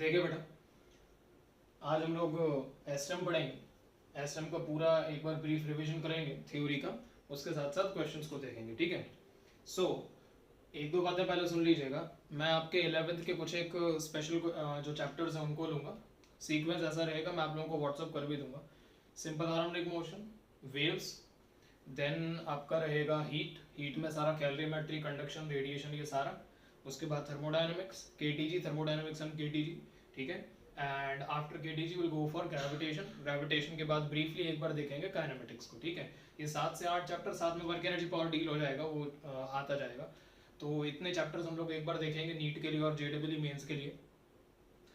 देखिए बेटा, आज हम लोग एस्टम पढ़ेंगे। एस्टम का पूरा एक बार ब्रीफ रिवीजन करेंगे थ्योरी का, उसके साथ साथ क्वेश्चंस को देखेंगे। ठीक है। सो एक दो बातें पहले सुन लीजिएगा। मैं आपके 11th के कुछ एक स्पेशल जो चैप्टर्स हैं उनको लूँगा। सीक्वेंस ऐसा रहेगा, मैं आप लोगों को व्हाट्सअप कर भी दूंगा। Simple harmonic motion, waves, then आपका रहेगा हीट में सारा कैलोरीमेट्री, कंडक्शन, रेडिएशन, ये सारा। उसके बाद thermodynamics, KTG, thermodynamics and KTG. ठीक है। And after KTG will go for gravitation के बाद ब्रीफली एक बार देखेंगे काइनेमेटिक्स को। ठीक है। ये 7 से 8 चैप्टर, साथ में वर्क एनर्जी पावर डील हो जाएगा, वो आता जाएगा। तो इतने चैप्टर्स हम लोग एक बार देखेंगे नीट के लिए और जेडब्ल्यू मेंस के लिए,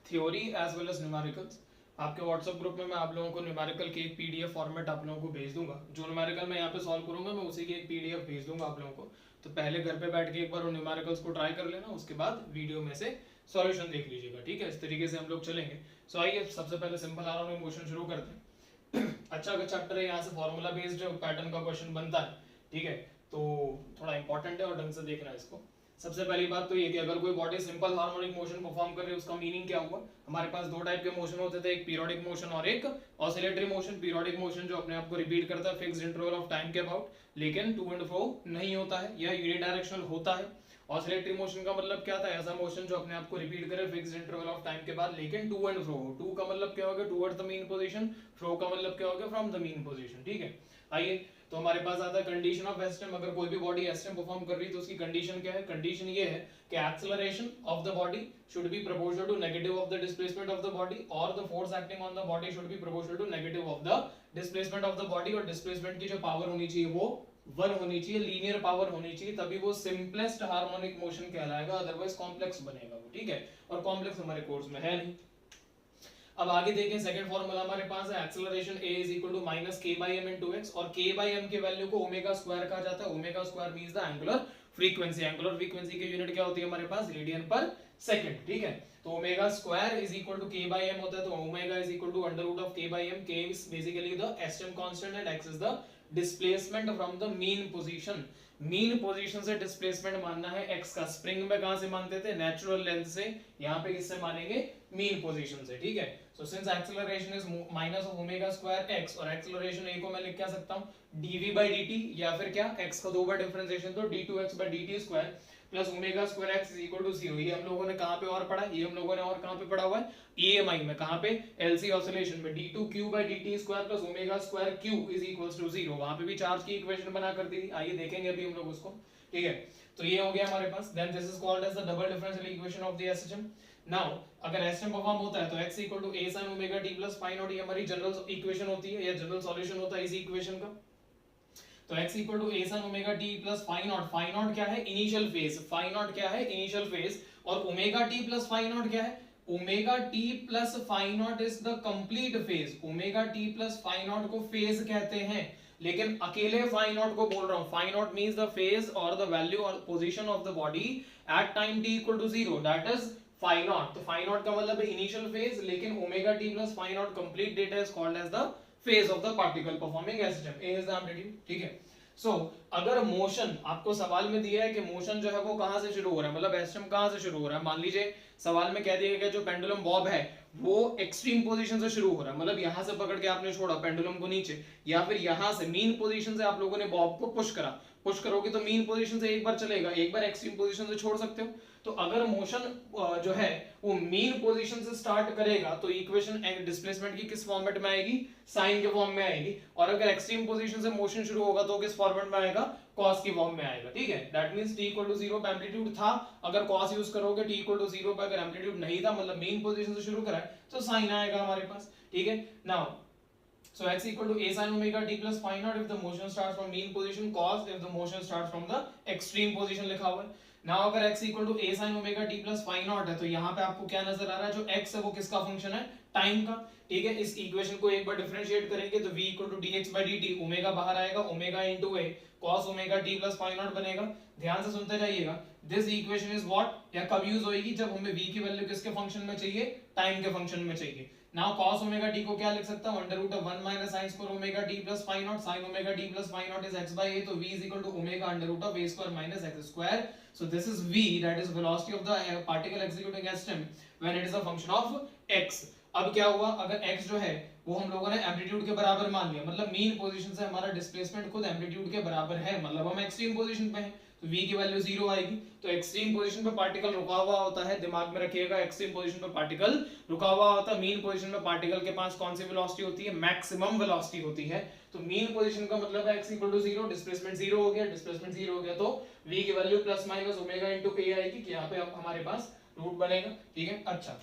theory as well as numericals. आपके व्हाट्सएप ग्रुप में मैं आप लोगों को न्यूमेरिकल की एक पीडीएफ फॉर्मेट आप लोगों को भेज दूंगा। जो न्यूमेरिकल मैं यहाँ पे सॉल्व करूंगा मैं उसी की एक पीडीएफ भेज दूंगा आप लोगों को। तो पहले घर पे बैठ के एक बार उन न्यूमेरिकल्स को ट्राई कर लेना, उसके बाद वीडियो में से सॉल्यूशन देख लीजिएगा। ठीक है। इस तरीके से हम लोग चलेंगे। सो आइए सबसे पहले सिंपल हार्मोनिक मोशन शुरू करते हैं। अच्छा चैप्टर है, यहाँ से फॉर्मूला बेस्ड पैटर्न का क्वेश्चन बनता है। ठीक है। तो थोड़ा इंपॉर्टेंट है और ढंग से देखना है इसको। सबसे पहली बात तो ये कि अगर कोई body simple harmonic motion perform कर रही है उसका मीनिंग क्या हुआ। हमारे पास दो टाइप के मोशन होते थे, एक पीरियोडिक मोशन और एक ऑसिलेटरी मोशन। पीरियोडिक मोशन जो अपने आप को रिपीट करता है फिक्स्ड इंटरवल ऑफ टाइम के अबाउट, लेकिन टू एंड फ्रो नहीं होता है, यह यूनिडायरेक्शनल होता है। ऑसिलेटरी मोशन का मतलब क्या था, ऐसा मोशन जो अपने आप को रिपीट करे फिक्स्ड इंटरवल ऑफ टाइम के बाद, लेकिन टू एंड फ्रो हो। टू का मतलब क्या होगा, टुवर्ड्स द मीन पोजीशन, फ्रो का मतलब क्या होगा, फ्रॉम द मीन पोजीशन। ठीक है। आइए, तो हमारे पास आता है कंडीशन ऑफ एस्टम। अगर कोई भी बॉडी एस्टम परफॉर्म कर रही है तो उसकी कंडीशन क्या है। कंडीशन ये है कि acceleration of the body should be proportional to negative of the displacement of the body, और the force acting on the body should be proportional to negative of the displacement of the body. और displacement की जो power होनी चाहिए वो 1 होनी चाहिए, linear power होनी चाहिए, तभी वो सिंपलेस्ट हार्मोनिक मोशन कहलाएगा, अदरवाइज कॉम्प्लेक्स बनेगा वो। ठीक है। और कॉम्प्लेक्स हमारे कोर्स में है नहीं। अब आगे देखें, सेकंड फार्मूला हमारे पास है acceleration a is equal to minus k by m into x, और k बाई m के वैल्यू को ओमेगा स्क्वायर कहा जाता है। Omega square means the angular frequency. Angular frequency की यूनिट क्या होती है हमारे पास, रेडियन पर सेकंड। ठीक है। तो omega square is equal to k by m होता है, तो omega is equal to under root of k by m। k is basically the SHM constant and x is the displacement from the mean position. Mean position से displacement मानना है x का। Spring में कहां से मानते थे, नेचुरल लेंथ से। यहां पे किससे मानेंगे, मीन पोजीशन से। ठीक है। So since acceleration is minus of omega square x, और एक्सेलरेशन a को मैं लिख क्या सकता हूं, dv by dt, या फिर क्या, x का दो बार डिफरेंशिएशन तो d2x by dt square plus omega square x is equal to 0। ये हम लोगों ने कहां पे और पढ़ा, ये हम लोगों ने और कहां पे पढ़ा हुआ है, EMI में। कहां पे, LC ऑसिलेशन में। d2q by dt square plus omega square q is equals to 0। वहां पे भी चार्ज की इक्वेशन बना कर दी थी, आइए देखेंगे अभी हम लोग उसको। ठीक है। तो ये हो गया हमारे पास। Then this is called as the double differential equation of the SHM. Now अगर एसएचएम परफॉर्म होता है तो x equal to a sin omega t plus phi naught, ये हमारी जनरल इक्वेशन होती है या जनरल सॉल्यूशन होता है इस इक्वेशन का। तो x equal to a sin omega t plus phi naught. Phi naught क्या है, इनिशियल फेज। फाई नॉट क्या है, इनिशियल फेज। और omega t plus phi naught क्या है, omega t plus phi naught is the complete phase. Omega t plus phi naught को phase कहते हैं, लेकिन अकेले फाई नॉट को बोल रहा हूं। Phi naught means the phase और द वैल्यू और position of the body at time t equal to 0, that is phi naught. तो फाई नॉट का मतलब है इनिशियल फेज, लेकिन omega t plus phi naught complete data is called as the phase of the particle performing SHM. A is the amplitude. ठीक है। सो अगर motion आपको सवाल में दिया है कि मोशन जो है वो कहां से शुरू हो रहा है, मतलब एसएचएम कहां से शुरू हो रहा है। मान लीजिए सवाल में कह दिया गया जो पेंडुलम बॉब है वो एक्सट्रीम पोजीशन से शुरू हो रहा है, मतलब यहां से पकड़ के आपने छोड़ा पेंडुलम को नीचे, या फिर यहां से मीन पोजीशन से आप लोगों ने बॉब को पुश करा। पुश करोगे तो मीन पोजीशन से एक बार चलेगा, एक बार एक्सट्रीम पोजीशन से छोड़ सकते हो। तो अगर मोशन जो है वो मीन पोजीशन से स्टार्ट करेगा तो इक्वेशन डिस्प्लेसमेंट की किस फॉर्मेट में आएगी, साइन के फॉर्म में आएगी। और अगर एक्सट्रीम पोजीशन से मोशन शुरू होगा तो किस फॉर्मेट में आएगा, कॉस की फॉर्म में आएगा। ठीक है। That means t equal to 0 पे एम्पलीट्यूड था, अगर कॉस यूज करोगे t इक्वल टू 0 पे अगर एम्पलीट्यूड नहीं था, मतलब मीन पोजीशन से शुरू करा है, तो साइन आएगा हमारे पास। ठीक है। Now so x equal to a sin omega t plus phi naught if the motion starts from mean position, cos if the motion starts from the extreme position लिखा हुआ है। now अगर x equal to a sin omega t plus phi naught है तो यहाँ पे आपको क्या नजर आ रहा है, जो x है वो किसका फंक्शन है, टाइम का। ठीक है। इस इक्वेशन को एक बार डिफरेंशिएट करेंगे तो v equal to dx by dt, omega बाहर आएगा, omega into a cos omega t plus phi naught बनेगा। ध्यान से सुनते जाइएगा। दिस इक्वेशन इज व्हाट, या कब यूज होएगी, जब हमें v की वैल्यू किसके फंक्शन में चाहिए, टाइम के फंक्शन में चाहिए। नाउ cos ओमेगा टी को क्या लिख सकता हूं, under root of 1 minus sin square omega T plus phi naught, sin omega T plus phi naught is x by a, तो v is equal to omega under root of a square minus x square. So this is v, that is velocity of the particle executing at stem when it is a function of x. अब क्या हुआ, अगर x जो है वो हम लोगों ने एम्पलीट्यूड के बराबर मान लिया, मतलब मीन पोजीशन से हमारा डिस्प्लेसमेंट खुद एम्पलीट्यूड के बराबर है, मतलब हम एक्सट्रीम पोजीशन पे हैं, तो v की वैल्यू 0 आएगी. तो एक्सट्रीम पोजीशन पे पार्टिकल रुका हुआ होता है, दिमाग में रखिएगा, एक्सट्रीम पोजीशन पे पार्टिकल रुका हुआ होता है. मीन पोजीशन पे पार्टिकल के पास कौन सी वेलोसिटी होती है, मैक्सिमम वेलोसिटी होती है. तो मीन पोजीशन का मतलब है x इक्वल टू 0, डिस्प्लेसमेंट 0 हो गया, डिस्प्लेसमेंट 0 हो गया तो v की value plus minus omega into a आएगी, कि यहां पे अब हमारे पास रूट बनेगा. ठीक है, अच्छा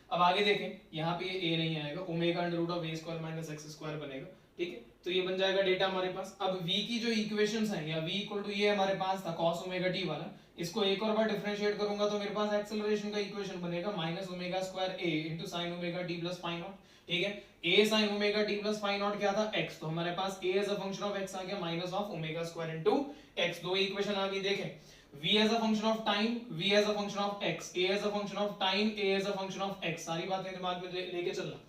अब आगे देखें, यहाँ पे ये a नहीं आएगा, omega under root of a square minus x square बनेगा. ठीक है, तो ये बन जाएगा डेटा हमारे पास. अब v की जो इक्वेशंस हैं, या v इक्वल टू ये हमारे पास था cos ओमेगा t वाला, इसको एक और बार डिफरेंशिएट करूंगा तो मेरे पास एक्सेलरेशन का इक्वेशन बनेगा minus omega square a into sin omega t plus phi naught. ठीक है, a sin omega t plus phi naught क्या था, x, तो हमारे पास a as a function of x आ गया minus of omega square into x. दो इक्वेशन आ गई. देखें, v as a function of time, v as a function of x, a as a function of time, a as a function of x, सारी बातें दिमाग में लेके चलना.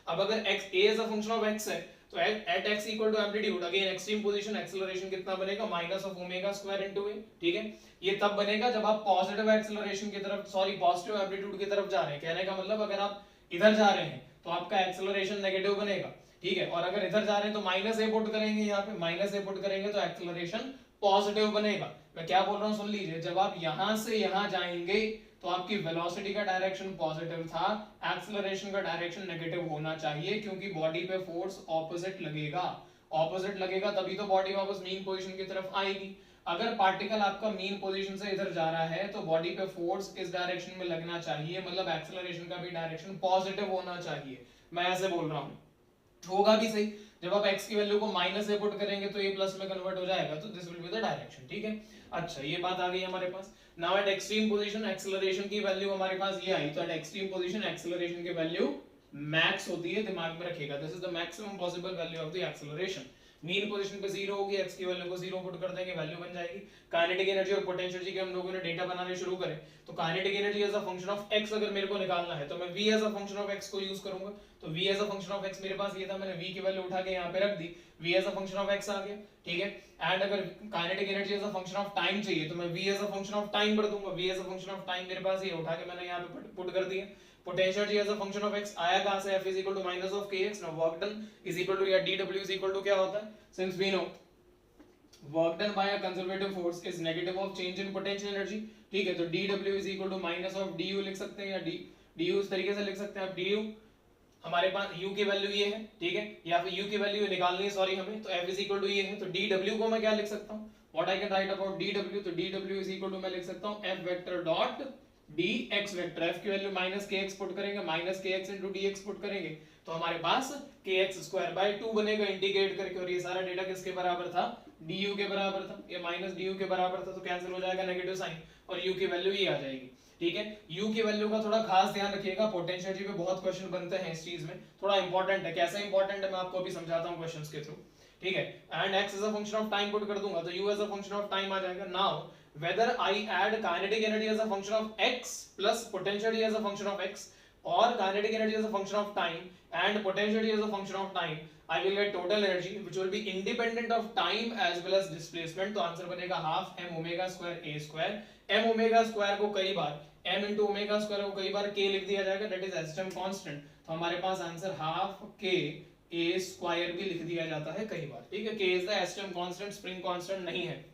अब अगर x a as a function of x है तो at x equal to amplitude, again extreme position, acceleration कितना बनेगा, minus of omega square into a. ठीक है, ये तब बनेगा जब आप पॉजिटिव एक्सेलरेशन की तरफ, सॉरी पॉजिटिव एम्पलीट्यूड की तरफ जा रहे हैं. कहने का मतलब अगर आप इधर जा रहे हैं तो आपका एक्सेलरेशन नेगेटिव बनेगा. ठीक है, और अगर इधर जा रहे हैं तो माइनस a पुट करेंगे, यहाँ पे माइनस a पुट करेंगे तो एक्सेलरेशन पॉजिटिव बनेगा. मैं क्या बोल रहा हूं सुन लीजिए, जब आप यहां से यहां जाएंगे तो आपकी वेलोसिटी का डायरेक्शन पॉजिटिव था, एक्सेलरेशन का डायरेक्शन नेगेटिव होना चाहिए, क्योंकि बॉडी पे फोर्स ऑपोजिट लगेगा. ऑपोजिट लगेगा तभी तो बॉडी वापस मीन पोजीशन की तरफ आएगी. अगर पार्टिकल आपका मीन पोजीशन से इधर जा रहा है तो बॉडी पे फोर्स इस डायरेक्शन में लगना चाहिए, मतलब एक्सेलरेशन का भी डायरेक्शन पॉजिटिव होना चाहिए. मैं ऐसे बोल रहा हूं, होगा भी सही. जब आप x की वैल्यू को माइनस से पुट करेंगे तो ये प्लस में कन्वर्ट हो जाएगा, तो this will be the direction. ठीक है, अच्छा ये बात आ गई हमारे पास. Now at extreme position acceleration की वैल्यू हमारे पास ये आई, तो एट एक्सट्रीम पोजीशन एक्सेलरेशन की वैल्यू मैक्स होती है, दिमाग में रखिएगा. This is the maximum possible value of the acceleration. Mean position पे 0 होगी, x की वैल्यू को 0 पुट कर देंगे, वैल्यू बन जाएगी. काइनेटिक एनर्जी और पोटेंशियल एनर्जी के हम लोगों ने डेटा बनाने शुरू करे, तो kinetic energy as a function of x अगर मेरे को निकालना है तो मैं v as a function of x को यूज करूंगा. तो v as a function of x मेरे पास ये था, मैंने v की वैल्यू उठा के यहाँ पे रख दी, v as a function of x आ गया. ठीक है, एंड अगर kinetic energy as a function of time चाहिए तो मैं v as a function of time कर दूंगा. v as a function of time मेरे पास ये उठा के मैंने यहाँ पे पुट कर दिया. Potential energy as a function of x आया कहां से, F is equal to minus of kx. Now work done is equal to, या dw is equal to क्या होता है, since we know work done by a conservative force is negative of change in potential energy. ठीक है, तो dw is equal to minus of du लिख सकते हैं, या du इस तरीके से लिख सकते हैं आप. du हमारे पास u की वैल्यू ये है. ठीक है, या फिर u की वैल्यू निकालनी है सॉरी हमें, तो F is equal to ये है. तो dw को मैं क्या लिख सकता हूँ, what I can write about dw, तो dw is equal to मैं लिख सकता हूँ F vector dot dx vector. f की वैल्यू माइनस kx पुट करेंगे, minus kx into dx put करेंगे तो हमारे पास kx स्क्वायर बाय 2 बनेगा इंटीग्रेट करके. और ये सारा डेटा किसके बराबर था, du के बराबर था. ये माइनस du के बराबर था, तो कैंसिल हो जाएगा नेगेटिव साइन, और u की वैल्यू ये आ जाएगी. ठीक है, u की वैल्यू का थोड़ा खास ध्यान रखिएगा, पोटेंशियल एनर्जी पे बहुत क्वेश्चन बनते हैं इस चीज में, थोड़ा इंपॉर्टेंट है. कैसे इंपॉर्टेंट है मैं आपको अभी समझाता हूँ क्वेश्चंस के थ्रू. ठीक है, and x as a function of time put कर दूंगा तो u as a function of time आ जाएगा. Now whether I add kinetic energy as a function of x plus potential energy as a function of x, or kinetic energy as a function of time and potential energy as a function of time, I will get total energy which will be independent of time as well as displacement. तो answer बनेगा half m omega square a square. m omega square को कई बार m into omega square को कई बार k लिख दिया जाएगा, that is esteem constant. तो हमारे पास answer half k a square भी लिख दिया जाता है कई बार. ठीक है, k is the esteem constant, spring constant नहीं है.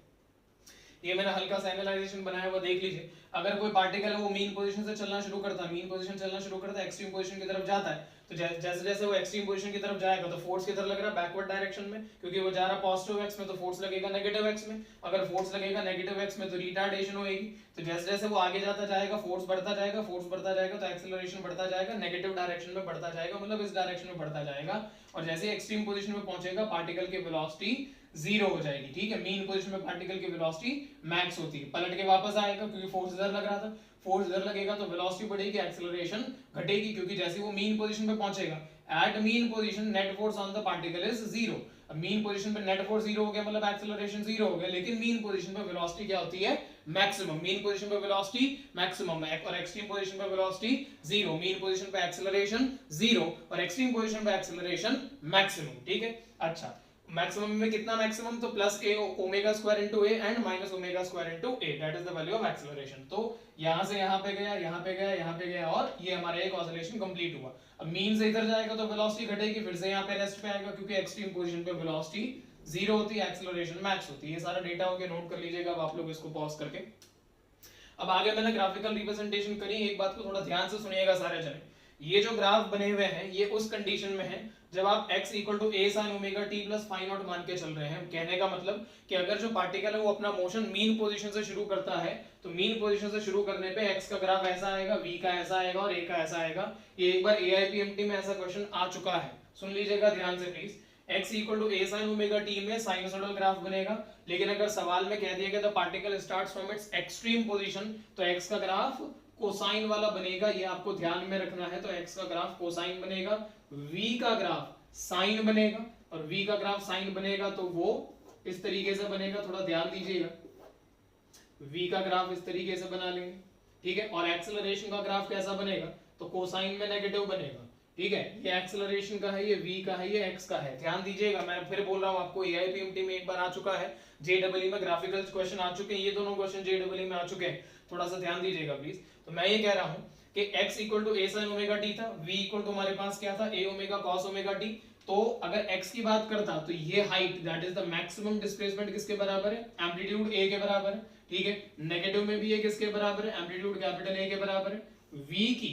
ये मैंने हल्का सा एनालाइजेशन बनाया हुआ देख लीजिए. अगर कोई पार्टिकल है वो मीन पोजीशन से चलना शुरू करता है, मीन पोजीशन चलना शुरू करता है, एक्सट्रीम पोजीशन की तरफ जाता है, तो जैसे जैसे वो एक्सट्रीम पोजीशन की तरफ जाएगा तो फोर्स किधर लग रहा है, बैकवर्ड डायरेक्शन में, क्योंकि वो जा रहा पॉजिटिव एक्स में, तो फोर्स लगेगा नेगेटिव एक्स में. अगर फोर्स लगेगा नेगेटिव एक्स में तो रिटार्डेशन होगी. तो जैसे जैसे वो आगे जाता जाएगा फोर्स बढ़ता जाएगा, फोर्स बढ़ता जाएगा तो एक्सेलरेशन बढ़ता जाएगा, नेगेटिव डायरेक्शन में बढ़ता जाएगा, मतलब इस डायरेक्शन में बढ़ता जाएगा. और जैसे एक्सट्रीम पोजीशन में पहुंचेगा पार्टिकल की वेलोसिटी 0 हो जाएगी. ठीक है, मीन पोजीशन में पार्टिकल की वेलोसिटी मैक्स होती है. पलट के वापस आएगा क्योंकि फोर्स इधर लग रहा था, फोर्स इधर लगेगा तो वेलोसिटी बढ़ेगी, एक्सेलरेशन घटेगी, क्योंकि जैसे वो मीन पोजीशन पे पहुंचेगा, at mean position net force on the particle is 0. अब मीन पोजीशन पे नेट फोर्स जीरो हो गया मतलब एक्सेलरेशन जीरो हो गया, लेकिन मीन पोजीशन पे वेलोसिटी क्या होती है, मैक्सिमम। मीन पोजीशन पे वेलोसिटी मैक्सिमम है और एक्सट्रीम पोजीशन पे वेलोसिटी जीरो। मीन पोजीशन पे एक्सेलरेशन जीरो और एक्सट्रीम पोजीशन पे एक्सेलरेशन मैक्सिमम, ठीक है। अच्छा, मैक्सिमम में कितना मैक्सिमम, तो plus A omega square into A and minus omega square into A, that is the value of acceleration. तो यहां से यहां पे गया, यहां पे गया, यहां पे गया और ये हमारा एक ऑसिलेशन कंप्लीट हुआ। अब मीन से इधर जाएगा तो वेलोसिटी घटेगी, फिर से यहां पे रेस्ट पे आएगा क्योंकि एक्सट्रीम पोजीशन पे वेलोसिटी जीरो होती है, एक्सेलरेशन मैक्स होती है। ये सारा डेटा हो गया, नोट कर लीजिएगा अब आप लोग इसको पॉज करके। अब आगे मैंने ग्राफिकल रिप्रेजेंटेशन करी, एक बात को थोड़ा ध्यान से सुनिएगा सारे जने। ये जो ग्राफ बने हुए हैं ये उस कंडीशन में है जब आप x equal to a sin omega t plus phi naught मान के चल रहे हैं। कहने का मतलब कि अगर जो पार्टिकल है वो अपना मोशन मीन पोजीशन से शुरू करता है तो मीन पोजीशन से शुरू करने पे x का ग्राफ ऐसा आएगा, v का ऐसा आएगा और a का ऐसा आएगा। ये एक बार AIPMT में ऐसा क्वेश्चन आ चुका है, सुन लीजिएगा ध्यान से please. x equal to a sin omega t में साइनसोइडल ग्राफ बनेगा, लेकिन अगर सवाल में कह दिया गया the particle starts from its extreme position तो x का ग्राफ कोसाइन वाला बनेगा, ये आपको ध्यान में रखना है। तो x का ग्राफ कोसाइन बनेगा, v का ग्राफ साइन बनेगा और v का ग्राफ साइन बनेगा तो वो इस तरीके से बनेगा, थोड़ा ध्यान दीजिएगा। v का ग्राफ इस तरीके से बना लेंगे, ठीक है। और एक्सेलरेशन का ग्राफ कैसा बनेगा, तो कोसाइन में नेगेटिव बनेगा, ठीक है। ये एक्सेलरेशन का है, ये v का है, ये x का है। ध्यान दीजिएगा, मैं फिर बोल रहा हूं आपको, AIPMT में एक बार आ चुका है, JEE में ग्राफिकल क्वेश्चन आ चुके हैं, ये दोनों क्वेश्चन JEE में आ चुके हैं, थोड़ा सा ध्यान दीजिएगा प्लीज। तो मैं ये कह रहा हूं कि x equal to a sin omega t था, v इक्वल टू हमारे पास क्या था, a omega cos omega t। तो अगर x की बात करता तो ये height that is the maximum displacement किसके बराबर है, एम्पलीट्यूड a के बराबर है, ठीक है। नेगेटिव में भी ये किसके बराबर है, एम्पलीट्यूड कैपिटल A के बराबर है। v की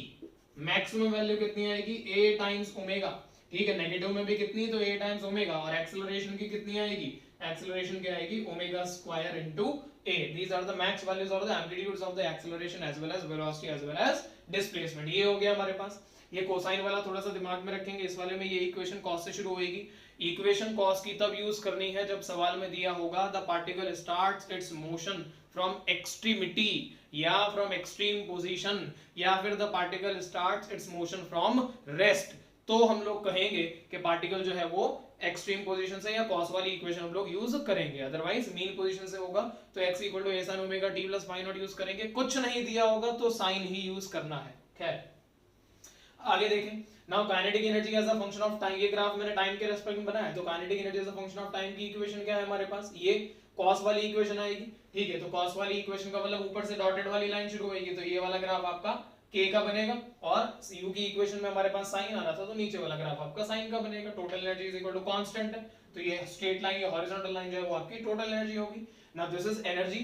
मैक्सिमम वैल्यू कितनी आएगी, a टाइम्स ओमेगा, ठीक है। नेगेटिव में भी कितनी, तो a टाइम्स ओमेगा। और एक्सेलरेशन की कितनी आएगी, एक्सेलरेशन क्या आएगी, omega square into a. These are the max values or the amplitudes of the acceleration as well as velocity as well as displacement. ये हो गया हमारे पास। ये कोसाइन वाला थोड़ा सा दिमाग में रखेंगे, इस वाले में ये इक्वेशन कॉस से शुरू होगी। इक्वेशन कॉस की तब यूज करनी है जब सवाल में दिया होगा the particle starts it's motion from extremity या फ्रॉम एक्सट्रीम पोजीशन, या फिर the particle starts it's motion from rest. तो हम लोग कहेंगे कि पार्टिकल जो है वो एक्सट्रीम पोजीशन से या कॉस वाली इक्वेशन हम लोग यूज करेंगे। अदरवाइज मीन पोजीशन से होगा तो x equal to a sin omega t plus phi naught use करेंगे। कुछ नहीं दिया होगा तो साइन ही यूज करना है। खैर आगे देखें। Now kinetic energy as a function of time, ये ग्राफ मैंने टाइम के रेस्पेक्ट में बनाया, तो kinetic energy as a function of time की इक्वेशन क्या है हमारे पास, ये कॉस वाली इक्वेशन आएगी, ठीक है। तो कॉस वाली इक्वेशन का मतलब ऊपर से डॉटेड वाली लाइन शुरू होगी, तो ये वाला ग्राफ आपका k का बनेगा, और u की इक्वेशन में हमारे पास साइन आ रहा था तो नीचे वाला ग्राफ आपका साइन का बनेगा। Total energy is equal to constant है, तो ये स्ट्रेट लाइन या हॉरिजॉन्टल लाइन जो है वो आपकी टोटल एनर्जी होगी। नाउ दिस इज एनर्जी,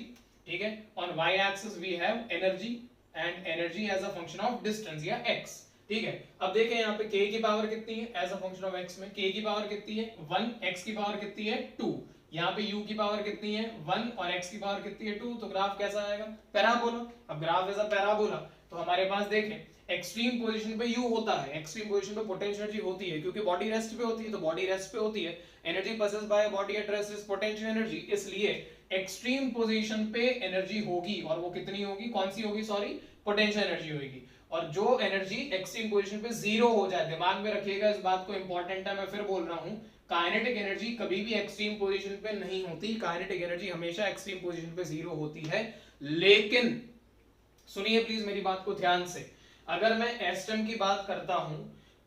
ठीक है। On y axis we have energy and energy as a function of distance या x, ठीक है। अब देखें यहाँ पे k की पावर कितनी है as a function of x में, k की पावर कितनी है 1, x की पावर कितनी है 2, यहाँ पे u की पावर कितनी है 1 और x की पावर कितनी है 2, तो ग्राफ कैसा आएगा, पैराबोला। अब ग्राफ एज अ पैराबोला तो हमारे पास देखें एक्सट्रीम पोजीशन पे u होता है, एक्सट्रीम पोजीशन पे पोटेंशियल एनर्जी होती है, क्योंकि बॉडी रेस्ट पे होती है, तो बॉडी रेस्ट पे होती है, energy passes by body at rest is potential energy, इसलिए एक्सट्रीम पोजीशन पे एनर्जी होगी, और वो कितनी होगी, कौन सी होगी, सॉरी पोटेंशियल एनर्जी होगी। और जो एनर्जी एक्सट्रीम पोजीशन पे जीरो हो जाए, दिमाग में रखिएगा इस बात को, इंपॉर्टेंट है, मैं फिर बोल रहा हूं, काइनेटिक एनर्जी कभी भी एक्सट्रीम पोजीशन पे नहीं होती, काइनेटिक एनर्जी हमेशा एक्सट्रीम पोजीशन पे जीरो होती है। लेकिन सुनिए प्लीज मेरी बात को ध्यान से, अगर मैं एस्टम की बात करता हूं,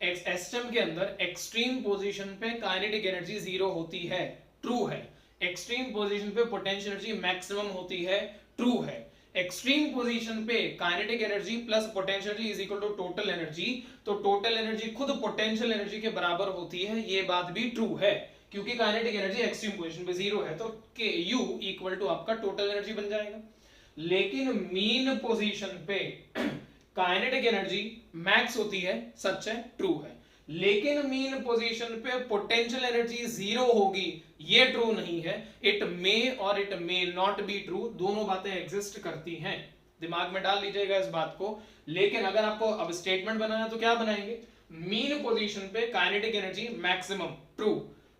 एस्टम के अंदर एक्सट्रीम पोजीशन पे काइनेटिक एनर्जी जीरो होती है, ट्रू है। एक्सट्रीम पोजीशन पे पोटेंशियल एनर्जी मैक्सिमम होती है, ट्रू है। एक्सट्रीम पोजीशन पे kinetic energy plus potential energy is equal to total energy, तो टोटल एनर्जी खुद पोटेंशियल एनर्जी के बराबर होती है, ये बात भी ट्रू है, क्योंकि काइनेटिक एनर्जी एक्सट्रीम पोजीशन पे जीरो है, तो Ku इक्वल टू आपका टोटल एनर्जी बन जाएगा। लेकिन मीन पोजीशन पे काइनेटिक एनर्जी मैक्स होती है, सच है, ट्रू है। लेकिन मीन पोजीशन पे पोटेंशियल एनर्जी जीरो होगी, ये ट्रू नहीं है। इट मे और it may not be true, दोनों बातें एग्जिस्ट करती हैं, दिमाग में डाल लीजिएगा इस बात को। लेकिन अगर आपको अब स्टेटमेंट बनाना तो क्या बनाएंगे, मीन पोजीशन पे kinetic energy maximum, true.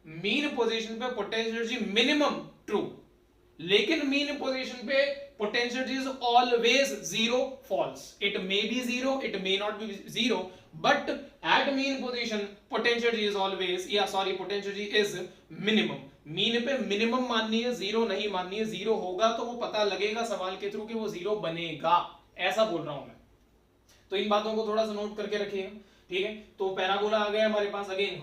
Mean position पे पोटेंशियल एनर्जी मिनिमम, ट्रू। लेकिन मीन पोजीशन पे potential energy is always zero, false. It may be zero, it may not be zero, but at mean position potential energy is always, potential energy is minimum. Mean पे minimum माननी है, zero नहीं माननी है. Zero होगा तो वो पता लगेगा सवाल के थ्रू कि वो जीरो बनेगा, ऐसा बोल रहा हूं मैं. तो इन बातों को थोड़ा सा नोट करके रखिएगा, ठीक है. तो पैराबोला आ गया हमारे पास. Again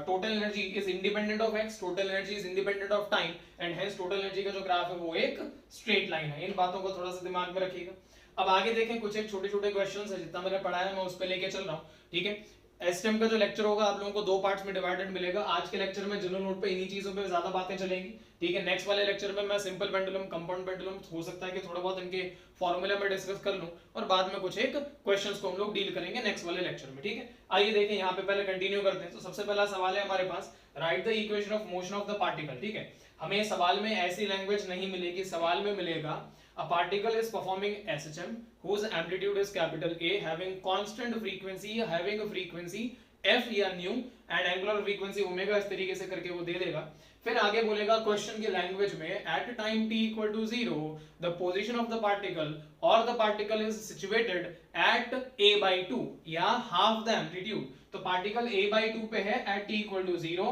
total energy is independent of x, total energy is independent of time, and hence total energy का जो ग्राफ है वो एक स्ट्रेट लाइन है. इन बातों को थोड़ा सा दिमाग में रखिएगा. अब आगे देखें, कुछ एक छोटे छोटे क्वेश्चंस है, जितना मैंने पढ़ाया मैं उस पर लेके चल रहा हूँ, ठीक है. एसटीएम का जो लेक्चर होगा आप लोगों को दो पार्ट्स में डिवाइडेड मिलेगा. आज के लेक्चर में जनरल नोट पे इन्हीं चीजों पे ज्यादा बातें चलेंगी, ठीक है. नेक्स्ट वाले लेक्चर में मैं सिंपल पेंडुलम, कंपाउंड पेंडुलम, हो सकता है कि थोड़ा बहुत इनके फॉर्मूला में डिस्कस कर लूं, और बाद में कुछ एक क्वेश्चंस को हम लोग डील करेंगे नेक्स्ट वाले लेक्चर में, ठीक है. आइए देखें, यहाँ पे पहले कंटिन्यू करते हैं. तो सबसे पहला सवाल है हमारे पास, write the equation of motion of the particle, ठीक है. हमें सवाल में ऐसी लैंग्वेज नहीं मिलेगी, सवाल में मिलेगा a particle is performing SHM whose amplitude is capital A having constant frequency, having a frequency f या nu and angular frequency omega, इस तरीके से करके वो दे देगा. फिर आगे बोलेगा क्वेश्चन की लैंग्वेज में, at time t equal to 0 the position of the particle or the particle is situated at a by 2 या half the amplitude. तो पार्टिकल a by 2 पे है at t equal to 0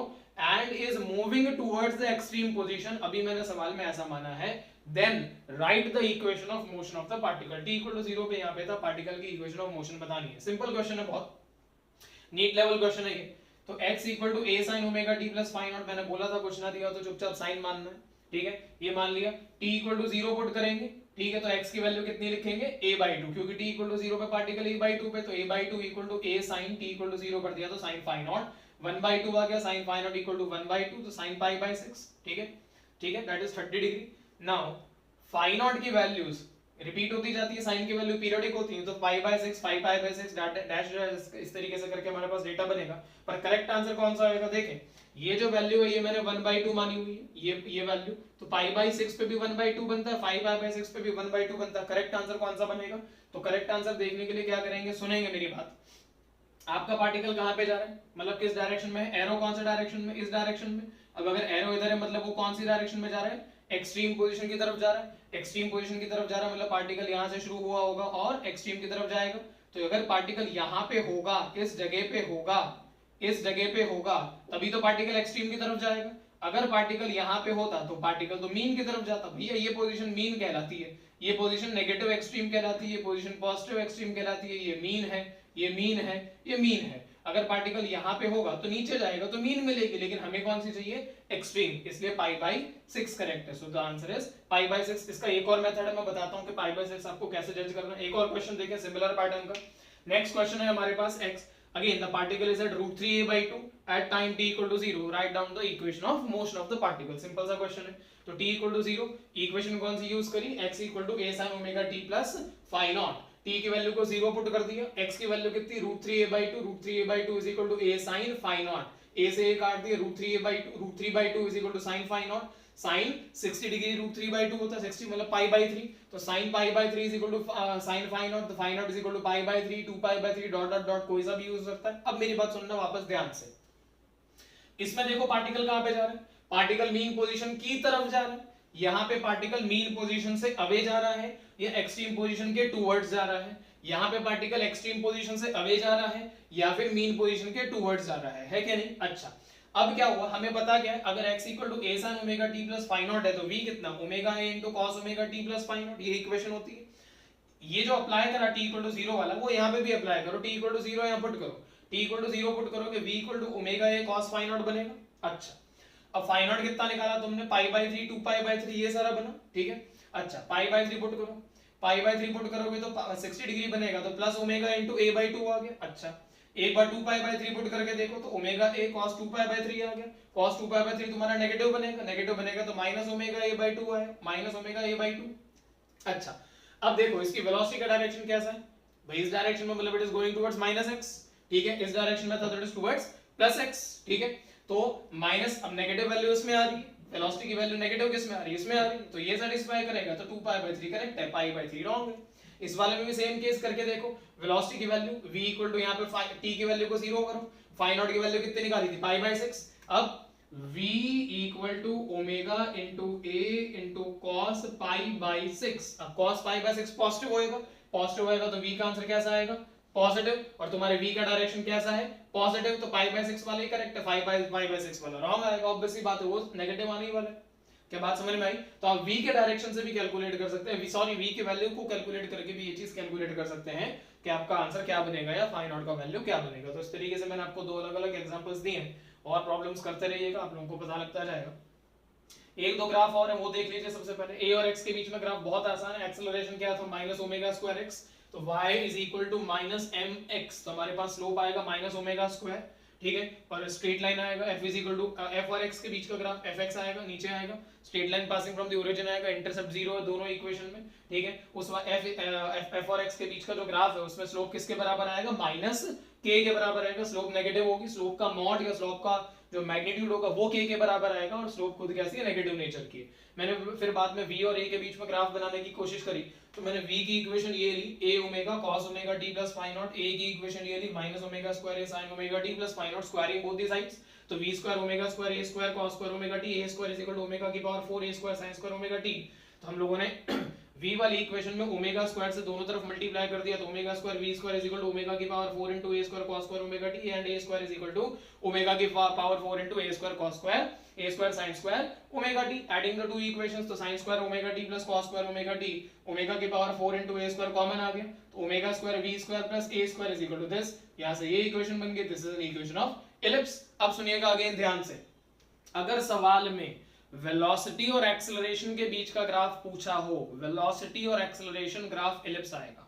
and is moving towards the extreme position. अभी मैंने सवाल में ऐसा माना है. Then write the equation of motion of the particle. t equal to 0 पे यहाँ पे था, पार्टिकल की इक्वेशन ऑफ मोशन बतानी है. सिंपल क्वेश्चन है, बहुत नीट लेवल क्वेश्चन है ये. तो x equal to a sin omega t plus phi naught, मैंने बोला था कुछ ना दिया तो चुपचाप साइन मानना है, ठीक है. ये मान लिया. t इक्वल टू 0 पुट करेंगे, ठीक है. तो x की वैल्यू कितनी लिखेंगे, a by 2, क्योंकि t इक्वल टू 0 पे पार्टिकल a by 2 पे, तो a by 2 equal to a sin t equal to 0 कर दिया तो sin फाई नॉट 1 by 2 आ गया. sin phi naught equal to 1 by 2, तो sin पाई by 6, ठीक है, ठीक है. That is 30 degree. Now phi naught की वैल्यूज रिपीट होती जाती है, साइन की वैल्यू पीरियोडिक होती है, तो pi by 6, pi by 6 dash इस तरीके से करके हमारे पास डेटा बनेगा. पर करेक्ट आंसर कौन सा आएगा, देखें ये जो वैल्यू है ये मैंने 1 by 2 मानी हुई है, ये वैल्यू, तो पाई बाय 6 पे भी 1 by 2 बनता है, पाई बाय 6 पे भी 1 by 2 बनता है. करेक्ट आंसर कौन सा बनेगा, तो करेक्ट आंसर देखने के लिए क्या करेंगे, सुनेंगे मेरी बात. आपका पार्टिकल कहां पे जा रहा है, मतलब किस डायरेक्शन में है, एरो कौन सा डायरेक्शन में, इस डायरेक्शन में. अब अगर एरो इधर है मतलब वो कौन सी डायरेक्शन में जा रहा है, एक्सट्रीम पोजीशन की तरफ जा रहा है. एक्सट्रीम पोजीशन की तरफ जा रहा है मतलब पार्टिकल यहां से शुरू हुआ होगा और एक्सट्रीम की तरफ जाएगा. तो अगर पार्टिकल यहां पे होगा, इस जगह पे होगा, इस जगह पे होगा, तभी तो पार्टिकल एक्सट्रीम की तरफ जाएगा. अगर पार्टिकल यहां पे होता तो पार्टिकल तो मीन की तरफ जाता. भैया ये पोजीशन मीन कहलाती है, ये पोजीशन नेगेटिव एक्सट्रीम कहलाती है, ये पोजीशन पॉजिटिव एक्सट्रीम कहलाती है. ये मीन है, ये मीन है, ये मीन है. अगर पार्टिकल यहां पे होगा तो नीचे जाएगा तो मीन मिलेगी, लेकिन हमें कौन सी चाहिए, एक्सट्रीम, इसलिए पाई बाय 6 करेक्ट है. So the answer is pi by 6. इसका एक और मेथड है, मैं बताता हूं कि पाई बाय 6 आपको कैसे जज करना है. एक और क्वेश्चन देखें सिमिलर पैटर्न का. नेक्स्ट क्वेश्चन है हमारे पास x, again the particle is at √3a by 2 at time t equal to 0. Write down the equation of motion of the particle. Simple सा क्वेश्चन है. तो t equal to 0, इक्वेशन कौन सी use करी, x equal to a sin omega t plus phi naught. t की value को 0 put कर दिया, x की वैल्यू कितनी, √3a by 2, √3a by 2 is equal to a sin phi naught. a से a काट दिया, √3a by 2, √3 by 2 is equal to sin phi naught. sin 60 degree √3 by 2 होता है, 60 मतलब पाई बाय 3, तो sin pi by 3 is equal to sin phi naught, तो phi naught is equal to pi by 3, 2 pi by 3 dot dot dot, कोई सा भी use हो सकता है. अब मेरी बात सुनना वापस ध्यान से. इसमें देखो पार्टिकल कहां पे जा रहा है, पार्टिकल मीन पोजीशन की तरफ जा रहा है. यहां पे पार्टिकल मीन पोजीशन से अवे जा रहा है या एक्सट्रीम पोजीशन के टुवर्ड्स जा रहा है. यहां पे पार्टिकल एक्सट्रीम पोजीशन से अवे जा रहा है या फिर मीन पोजीशन के टुवर्ड्स जा रहा है क्या नहीं. अच्छा, अब क्या हुआ, हमें पता क्या है, अगर x equal to a sin omega t plus phi naught है तो v कितना, omega a into cos omega t plus phi naught. ये इक्वेशन होती है. ये जो अप्लाई करा t इक्वल टू 0 वाला, वो यहां पे भी अप्लाई करो. t इक्वल टू 0 यहां पुट करो, t इक्वल टू 0 पुट करोगे, v equal to omega a cos phi naught बनेगा. अच्छा, अब फाई नॉट कितना निकाला तुमने, पाई बाय 3, 2 पाई बाय 3, ये सारा बना, ठीक है. अच्छा, पाई बाय 3 पुट करो, पाई बाय 3 पुट करोगे तो 60 डिग्री बनेगा, तो plus omega into a by 2 आ गया. अच्छा, एक बार 2 पाई बाय 3 पुट करके देखो तो omega a cos 2 pi by 3 आ गया. cos 2 पाई बाय 3 तुम्हारा नेगेटिव बनेगा, नेगेटिव बनेगा तो माइनस ओमेगा a बाय 2 आया, माइनस ओमेगा a बाय 2. अच्छा, अब देखो इसकी वेलोसिटी का डायरेक्शन कैसा है भाई, इस डायरेक्शन में मतलब it is going towards -x, ठीक है. इस डायरेक्शन में था तो इट इज टुवर्ड्स +x, ठीक है. तो माइनस, अब नेगेटिव वैल्यू इसमें आ रही है, वेलोसिटी की वैल्यू नेगेटिव किस में आ रही है, इसमें आ रही है, तो ये सेटिस्फाई करेगा. तो 2 पाई बाय 3 करेक्ट है, पाई बाय 3 रॉन्ग है. इस वाले में भी सेम केस करके देखो, वेलोसिटी की वैल्यू v इक्वल टू यहां पे t की वैल्यू को 0 करो, फाई नॉट की वैल्यू कितनी निकाली थी, पाई बाय 6. अब v equal to omega into a into cos pi by 6। अब cos पाई बाई 6 पॉजिटिव होएगा तो v का आंसर कैसा आएगा, पॉजिटिव। और तुम्हारे v का डायरेक्शन कैसा है, पॉजिटिव, तो पाई बाई 6 वाला ही करेक्ट है, 5 बाई 6 वाला रॉन्ग आएगा, ऑब्वियस सी बात है, वो नेगेटिव आने ही वाला है। क्या बात समझ में आई? तो आप v के डायरेक्शन से भी कैलकुलेट कर सकते हैं, सॉरी v के वैल्यू को कैलकुलेट करके भी ये चीज कैलकुलेट कर सकते हैं कि आपका आंसर क्या बनेगा या फाइंड आउट का वैल्यू क्या बनेगा। तो इस तरीके से मैंने आपको दो अलग अलग एग्जांपल्स दिए हैं, और प्रॉब्लम्स करते रहिएगा, आप लोगों को पता लगता जाएगा। एक दो ग्राफ और है वो देख लीजिए। सबसे पहले a और x के बीच में ग्राफ बहुत आसान है। एक्सेलरेशन क्या था, माइनस ओमेगा स्क्वायर x, तो y is equal to minus mx, तो हमारे पास स्लोप आएगा माइनस ओमेगा स्क्वायर, ठीक है, और स्ट्रेट लाइन आएगा f is equal to f और x के बीच का ग्राफ fx आएगा, नीचे आएगा, straight line passing from the origin आएगा, इंटरसेप्ट 0 है दोनों इक्वेशन में, ठीक है। उस f और x के बीच का जो ग्राफ है उसमें स्लोप किसके बराबर आएगा, माइनस k के बराबर आएगा। स्लोप नेगेटिव होगी, स्लोप का मॉड या स्लोप का जो मैग्नीट्यूड होगा वो k के बराबर आएगा, और स्लोप खुद कैसी है, नेगेटिव नेचर की है। मैंने फिर बाद में v और a के बीच में ग्राफ बनाने की कोशिश करी, तो मैंने v की इक्वेशन ये ली, a omega cos omega t plus phi naught, a की इक्वेशन ये ली, minus omega square a sin omega t plus phi naught, squaring both the sides, तो v square omega square a square cos square omega t, a square is equal to omega की power 4 a square sin square omega t। तो हम लोगों ने v वाली equation में omega square से दोनों तरफ मल्टीप्लाई कर दिया, तो omega square v square is equal to omega की power 4 into a square cos square omega t, and a square is equal to omega की power 4 into a square cos square a square sin square omega t। Adding the two equations, तो sin square omega t plus cos square omega t, omega की power 4 into a square common आ गया, तो omega square v square plus a square is equal to this, यहां से ये equation बन गई, this is an equation of ellipse. अब सुनिएगा अगेन ध्यान से, अगर सवाल में वेलोसिटी और एक्सेलरेशन के बीच का ग्राफ पूछा हो, वेलोसिटी और एक्सेलरेशन ग्राफ इलिप्स आएगा।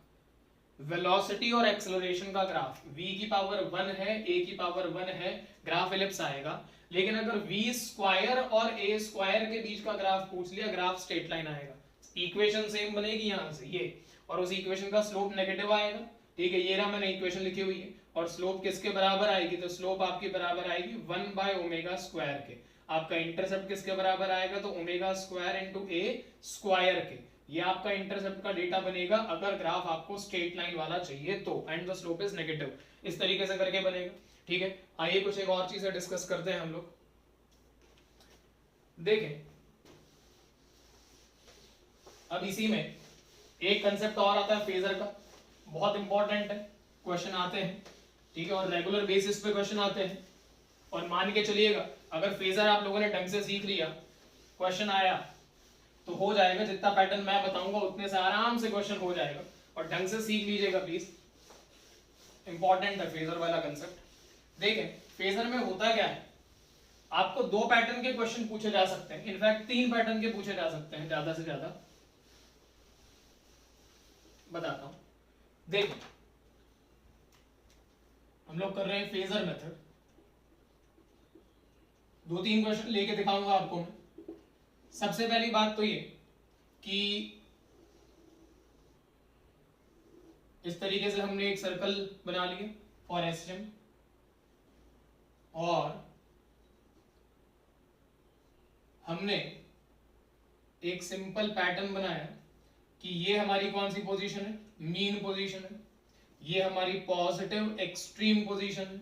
वेलोसिटी और एक्सेलरेशन का ग्राफ v की पावर 1 है, a की पावर 1 है, ग्राफ इलिप्स आएगा। लेकिन अगर v स्क्वायर और a स्क्वायर के बीच का ग्राफ पूछ लिया, ग्राफ स्ट्रेट लाइन आएगा। इक्वेशन सेम बनेगी यहां से ये, और उस इक्वेशन का स्लोप नेगेटिव आएगा, ठीक है, ये रहा मैंने इक्वेशन लिखी हुई है, और स्लोप किसके बराबर आएगी, तो स्लोप आपकी बराबर आएगी 1 बाय ओमेगा स्क्वायर के। आपका इंटरसेप्ट किसके बराबर आएगा, तो omega square into a square के। ये आपका इंटरसेप्ट का डेटा बनेगा अगर ग्राफ आपको स्ट्रेट लाइन वाला चाहिए तो, and the slope is negative, इस तरीके से करके बनेगा, ठीक है। आइए कुछ एक और चीजें डिस्कस करते हैं हम लोग। देखें अब इसी में एक कंसेप्ट और आता है फेजर का, बहुत इंपॉर्टेंट है, क्वेश्चन आते हैं, ठीक है, और रेगुलर बेसिस पे क्वेश्चन आते हैं। और मान के चलिएगा अगर फेजर आप लोगों ने ढंग से सीख लिया, क्वेश्चन आया तो हो जाएगा, जितना पैटर्न मैं बताऊंगा उतने से आराम से क्वेश्चन हो जाएगा, और ढंग से सीख लीजिएगा प्लीज, इंपॉर्टेंट है फेजर वाला कंसेप्ट। देखें फेजर में होता क्या है, आपको दो पैटर्न के क्वेश्चन पूछे जा सकते हैं, इनफैक्ट 3 पैटर्न के पूछे जा सकते हैं ज्यादा से ज्यादा। बताता हूं, देखो हम लोग कर रहे हैं फेजर मेथड, 2-3 क्वेश्चन लेके दिखाऊंगा आपको मैं। सबसे पहली बात तो ये कि इस तरीके से हमने एक सर्कल बना लिया फॉर एसएम, और हमने एक सिंपल पैटर्न बनाया कि ये हमारी कौन सी पोजीशन है, मीन पोजीशन है, ये हमारी पॉजिटिव एक्सट्रीम पोजीशन है,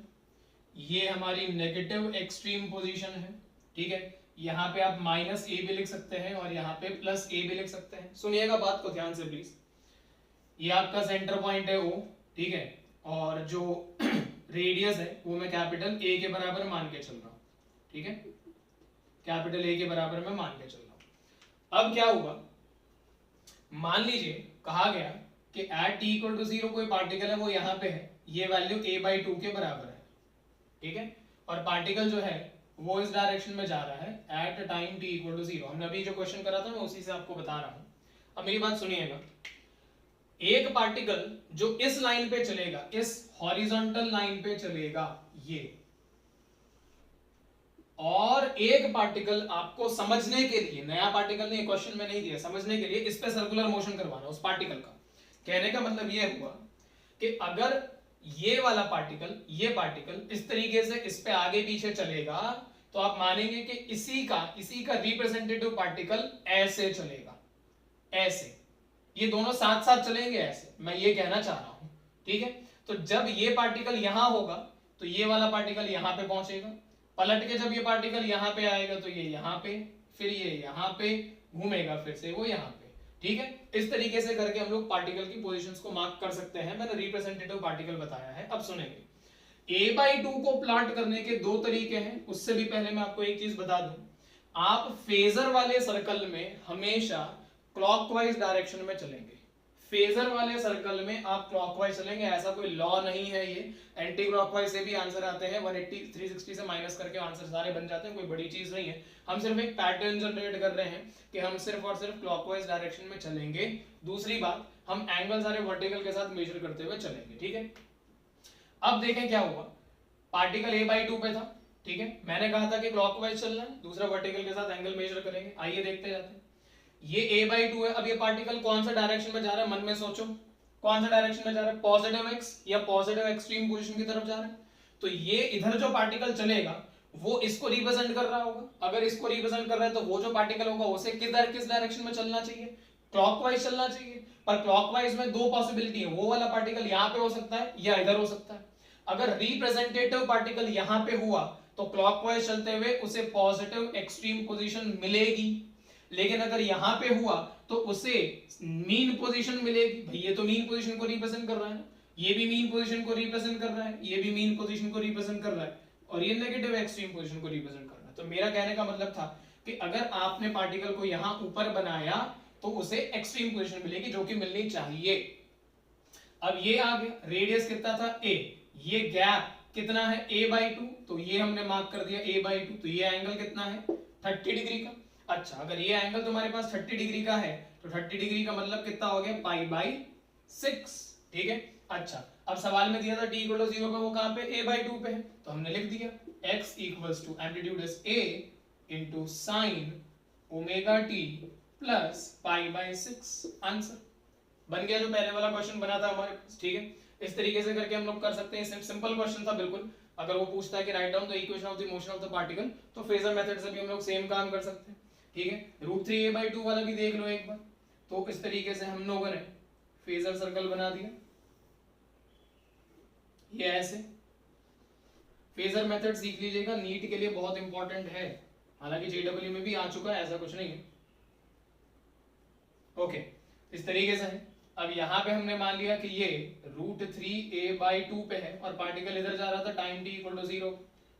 ये हमारी नेगेटिव एक्सट्रीम पोजीशन है, ठीक है। यहाँ पे आप माइनस ए भी लिख सकते हैं और यहाँ पे प्लस ए भी लिख सकते हैं। सुनिएगा बात को ध्यान से प्लीज, ये आपका सेंटर पॉइंट है O, ठीक है, और जो रेडियस है वो मैं कैपिटल A के बराबर मान के चल रहा हूँ, ठीक है, कैपिटल A के बराबर मैं मान के चल रहा हूँ। अब क्या हुआ, मान लीजिए कहा गया कि एट t इक्वल टू 0 कोई पार्टिकल है वो यहाँ पे है, ये वैल्यू a/2 के बराबर है, ठीक है, और पार्टिकल जो है वो इस डायरेक्शन में जा रहा है at time t equal to 0। हमने अभी जो क्वेश्चन करा था मैं उसी से आपको बता रहा हूं। अब मेरी बात सुनिएगा, एक पार्टिकल जो इस लाइन पे चलेगा, इस हॉरिजॉन्टल लाइन पे चलेगा ये, और एक पार्टिकल आपको समझने के लिए, नया पार्टिकल नहीं, क्वेश्चन में नहीं दिया, समझने के लिए इस पे सर्कुलर मोशन करवाना उस पार्टिकल का। कहने का मतलब ये हुआ कि अगर ये वाला पार्टिकल, ये पार्टिकल इस तरीके से इस पे आगे पीछे चलेगा तो आप मानेंगे कि इसी का रिप्रेजेंटेटिव पार्टिकल ऐसे चलेगा, ऐसे, ये दोनों साथ साथ चलेंगे ऐसे, मैं ये कहना चाह रहा हूं, ठीक है। तो जब ये पार्टिकल यहां होगा तो ये वाला पार्टिकल यहां पे पहुंचेगा, पलट के जब ये पार्टिकल यहाँ पे आएगा तो ये यहाँ पे, फिर ये यहाँ पे घूमेगा, फिर से वो यहाँ पे, ठीक है। इस तरीके से करके हम लोग पार्टिकल की पोजीशंस को मार्क कर सकते हैं। मैंने रिप्रेजेंटेटिव पार्टिकल बताया है। अब सुनेंगे, a/2 को प्लॉट करने के दो तरीके हैं। उससे भी पहले मैं आपको एक चीज बता दूं, आप फेजर वाले सर्कल में हमेशा क्लॉकवाइज डायरेक्शन में चलेंगे। फेजर वाले सर्कल में आप क्लॉकवाइज चलेंगे, ऐसा कोई लॉ नहीं है। ये एंटी क्लॉकवाइज से भी आंसर आते हैं, 180 360 से माइनस करके आंसर सारे बन जाते हैं, कोई बड़ी चीज नहीं है। हम सिर्फ एक पैटर्न जनरेट कर रहे हैं कि हम सिर्फ और सिर्फ क्लॉकवाइज डायरेक्शन में चलेंगे। दूसरी बात, हम एंगल सारे वर्टिकल के साथ मेजर करते हुए चलेंगे, ठीक है। अब देखें क्या हुआ, पार्टिकल a/2 पे था, ठीक है। मैंने कहा था कि क्लॉकवाइज चलना है, दूसरा वर्टिकल के साथ एंगल मेजर करेंगे। आइए देखते जाते हैं। ये a/2 है। अब ये पार्टिकल कौन सा डायरेक्शन में जा रहा है, मन में सोचो, कौन सा डायरेक्शन में जा रहा है, पॉजिटिव x या पॉजिटिव एक्सट्रीम पोजीशन की तरफ जा रहा है। तो ये इधर जो पार्टिकल चलेगा वो इसको रिप्रेजेंट कर रहा होगा। अगर इसको रिप्रेजेंट कर रहा है तो वो जो पार्टिकल होगा उसे किस डायरेक्शन में चलना चाहिए, क्लॉकवाइज चलना चाहिए। पर क्लॉकवाइज में दो पॉसिबिलिटी है, वो वाला पार्टिकल यहाँ पे हो सकता है या इधर हो सकता है। अगर रिप्रेजेंटेटिव पार्टिकल यहाँ पे हुआ तो क्लॉकवाइज चलते हुए उसे पॉजिटिव एक्सट्रीम पोजीशन मिलेगी, लेकिन अगर यहाँ पे हुआ तो उसे मीन पोजीशन मिलेगी। भाई ये तो मीन पोजीशन को रिप्रेजेंट कर रहा है ना, ये भी मीन पोजीशन को रिप्रेजेंट कर रहा है, ये भी मीन पोजीशन को रिप्रेजेंट कर रहा है, और ये नेगेटिव एक्सट्रीम पोजीशन को रिप्रेजेंट कर रहा है। तो मेरा कहने का मतलब था कि अगर आपने पार्टिकल को यहाँ ऊपर बनाया तो उसे एक्सट्रीम पोजीशन मिलेगी, जो कि मिलनी चाहिए। अब ये आ गया, रेडियस कितना था a, ये गैप कितना है a/2, तो ये हमने मार्क कर दिया a/2। तो ये एंगल कितना है 30 डिग्री का। अच्छा, अगर ये एंगल तुम्हारे पास 30 डिग्री का है तो 30 डिग्री का मतलब कितना हो गया π/6, ठीक है। अच्छा, अब सवाल में दिया था t = 0 का, वो कहां पे a/2 पे है, तो हमने लिख दिया x = amplitude is a into sin ωt plus π/6। Answer बन गया, जो पहले वाला क्वेश्चन बना था हमारे पास, ठीक है। इस तरीके से करके हम लोग कर सकते हैं। सिंपल क्वेश्चन था बिल्कुल। अगर वो पूछता है कि right down the equation of the motion of the particle, तो फेजर मेथड से भी हम लोग सेम काम कर सकते हैं, ठीक है। √3 a/2 वाला भी देख लो एक बार। तो इस तरीके से हम लोगों ने फेजर सर्कल बना दिया, ये ऐसे। फेजर मेथड सीख लीजिएगा, नीट के लिए बहुत इंपॉर्टेंट है। हालांकि जेडब्ल्यू में भी आ चुका है, ऐसा कुछ नहीं है। ओके, इस तरीके से है। अब यहाँ पे हमने मान लिया कि ये √3 a/2 पे है और पार्टिकल इधर जा रहा था, टाइम t = 0,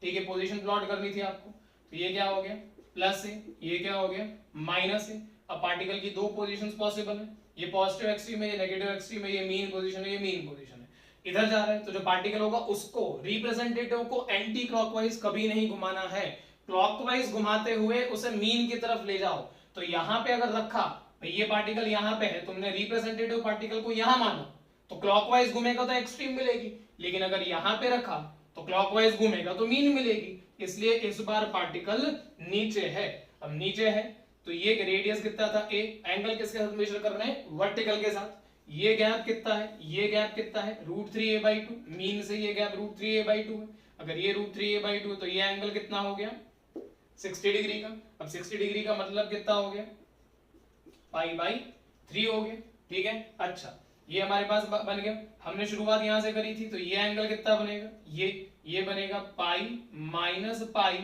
ठीक है। पोजीशन प्लॉट करनी थी आपको, तो ये क्या हो गया प्लस है, ये क्या हो गया माइनस है। अब पार्टिकल की दो पोजीशंस पॉसिबल है, ये पॉजिटिव एक्सट्रीम है, ये नेगेटिव एक्सट्रीम है, ये मीन पोजीशन है, ये मीन पोजीशन है। इधर जा रहा है तो जो पार्टिकल होगा उसको, रिप्रेजेंटेटिव को एंटी क्लॉकवाइज कभी नहीं घुमाना है, क्लॉकवाइज घुमाते हुए उसे मीन की तरफ ले जाओ। तो यहाँ पे अगर रखा, ये पार्टिकल यहाँ पे है, तुमने रिप्रेजेंटेटिव पार्टिकल को यहाँ माना तो क्लॉकवाइज घूमेगा तो एक्सट्रीम मिलेगी, लेकिन अगर यहाँ पे रखा तो क्लॉकवाइज घूमेगा तो मीन मिलेगी। इसलिए इस बार पार्टिकल नीचे है। अब नीचे है तो ये रेडियस कितना था a, एंगल किसके साथ मेजर कर रहे हैं, वर्टिकल के साथ। ये गैप कितना है, ये गैप कितना है √3 a/2, मीन से ये गैप √3 a/2 है। अगर ये √3 a/2 है तो ये एंगल कितना हो गया 60 डिग्री का। अब 60 डिग्री का मतलब कितना हो गया π/3 हो गया, ठीक है। अच्छा, ये हमारे पास बन गया। हमने शुरुआत यहां से करी थी, तो ये एंगल कितना बनेगा, ये बनेगा π-π/3,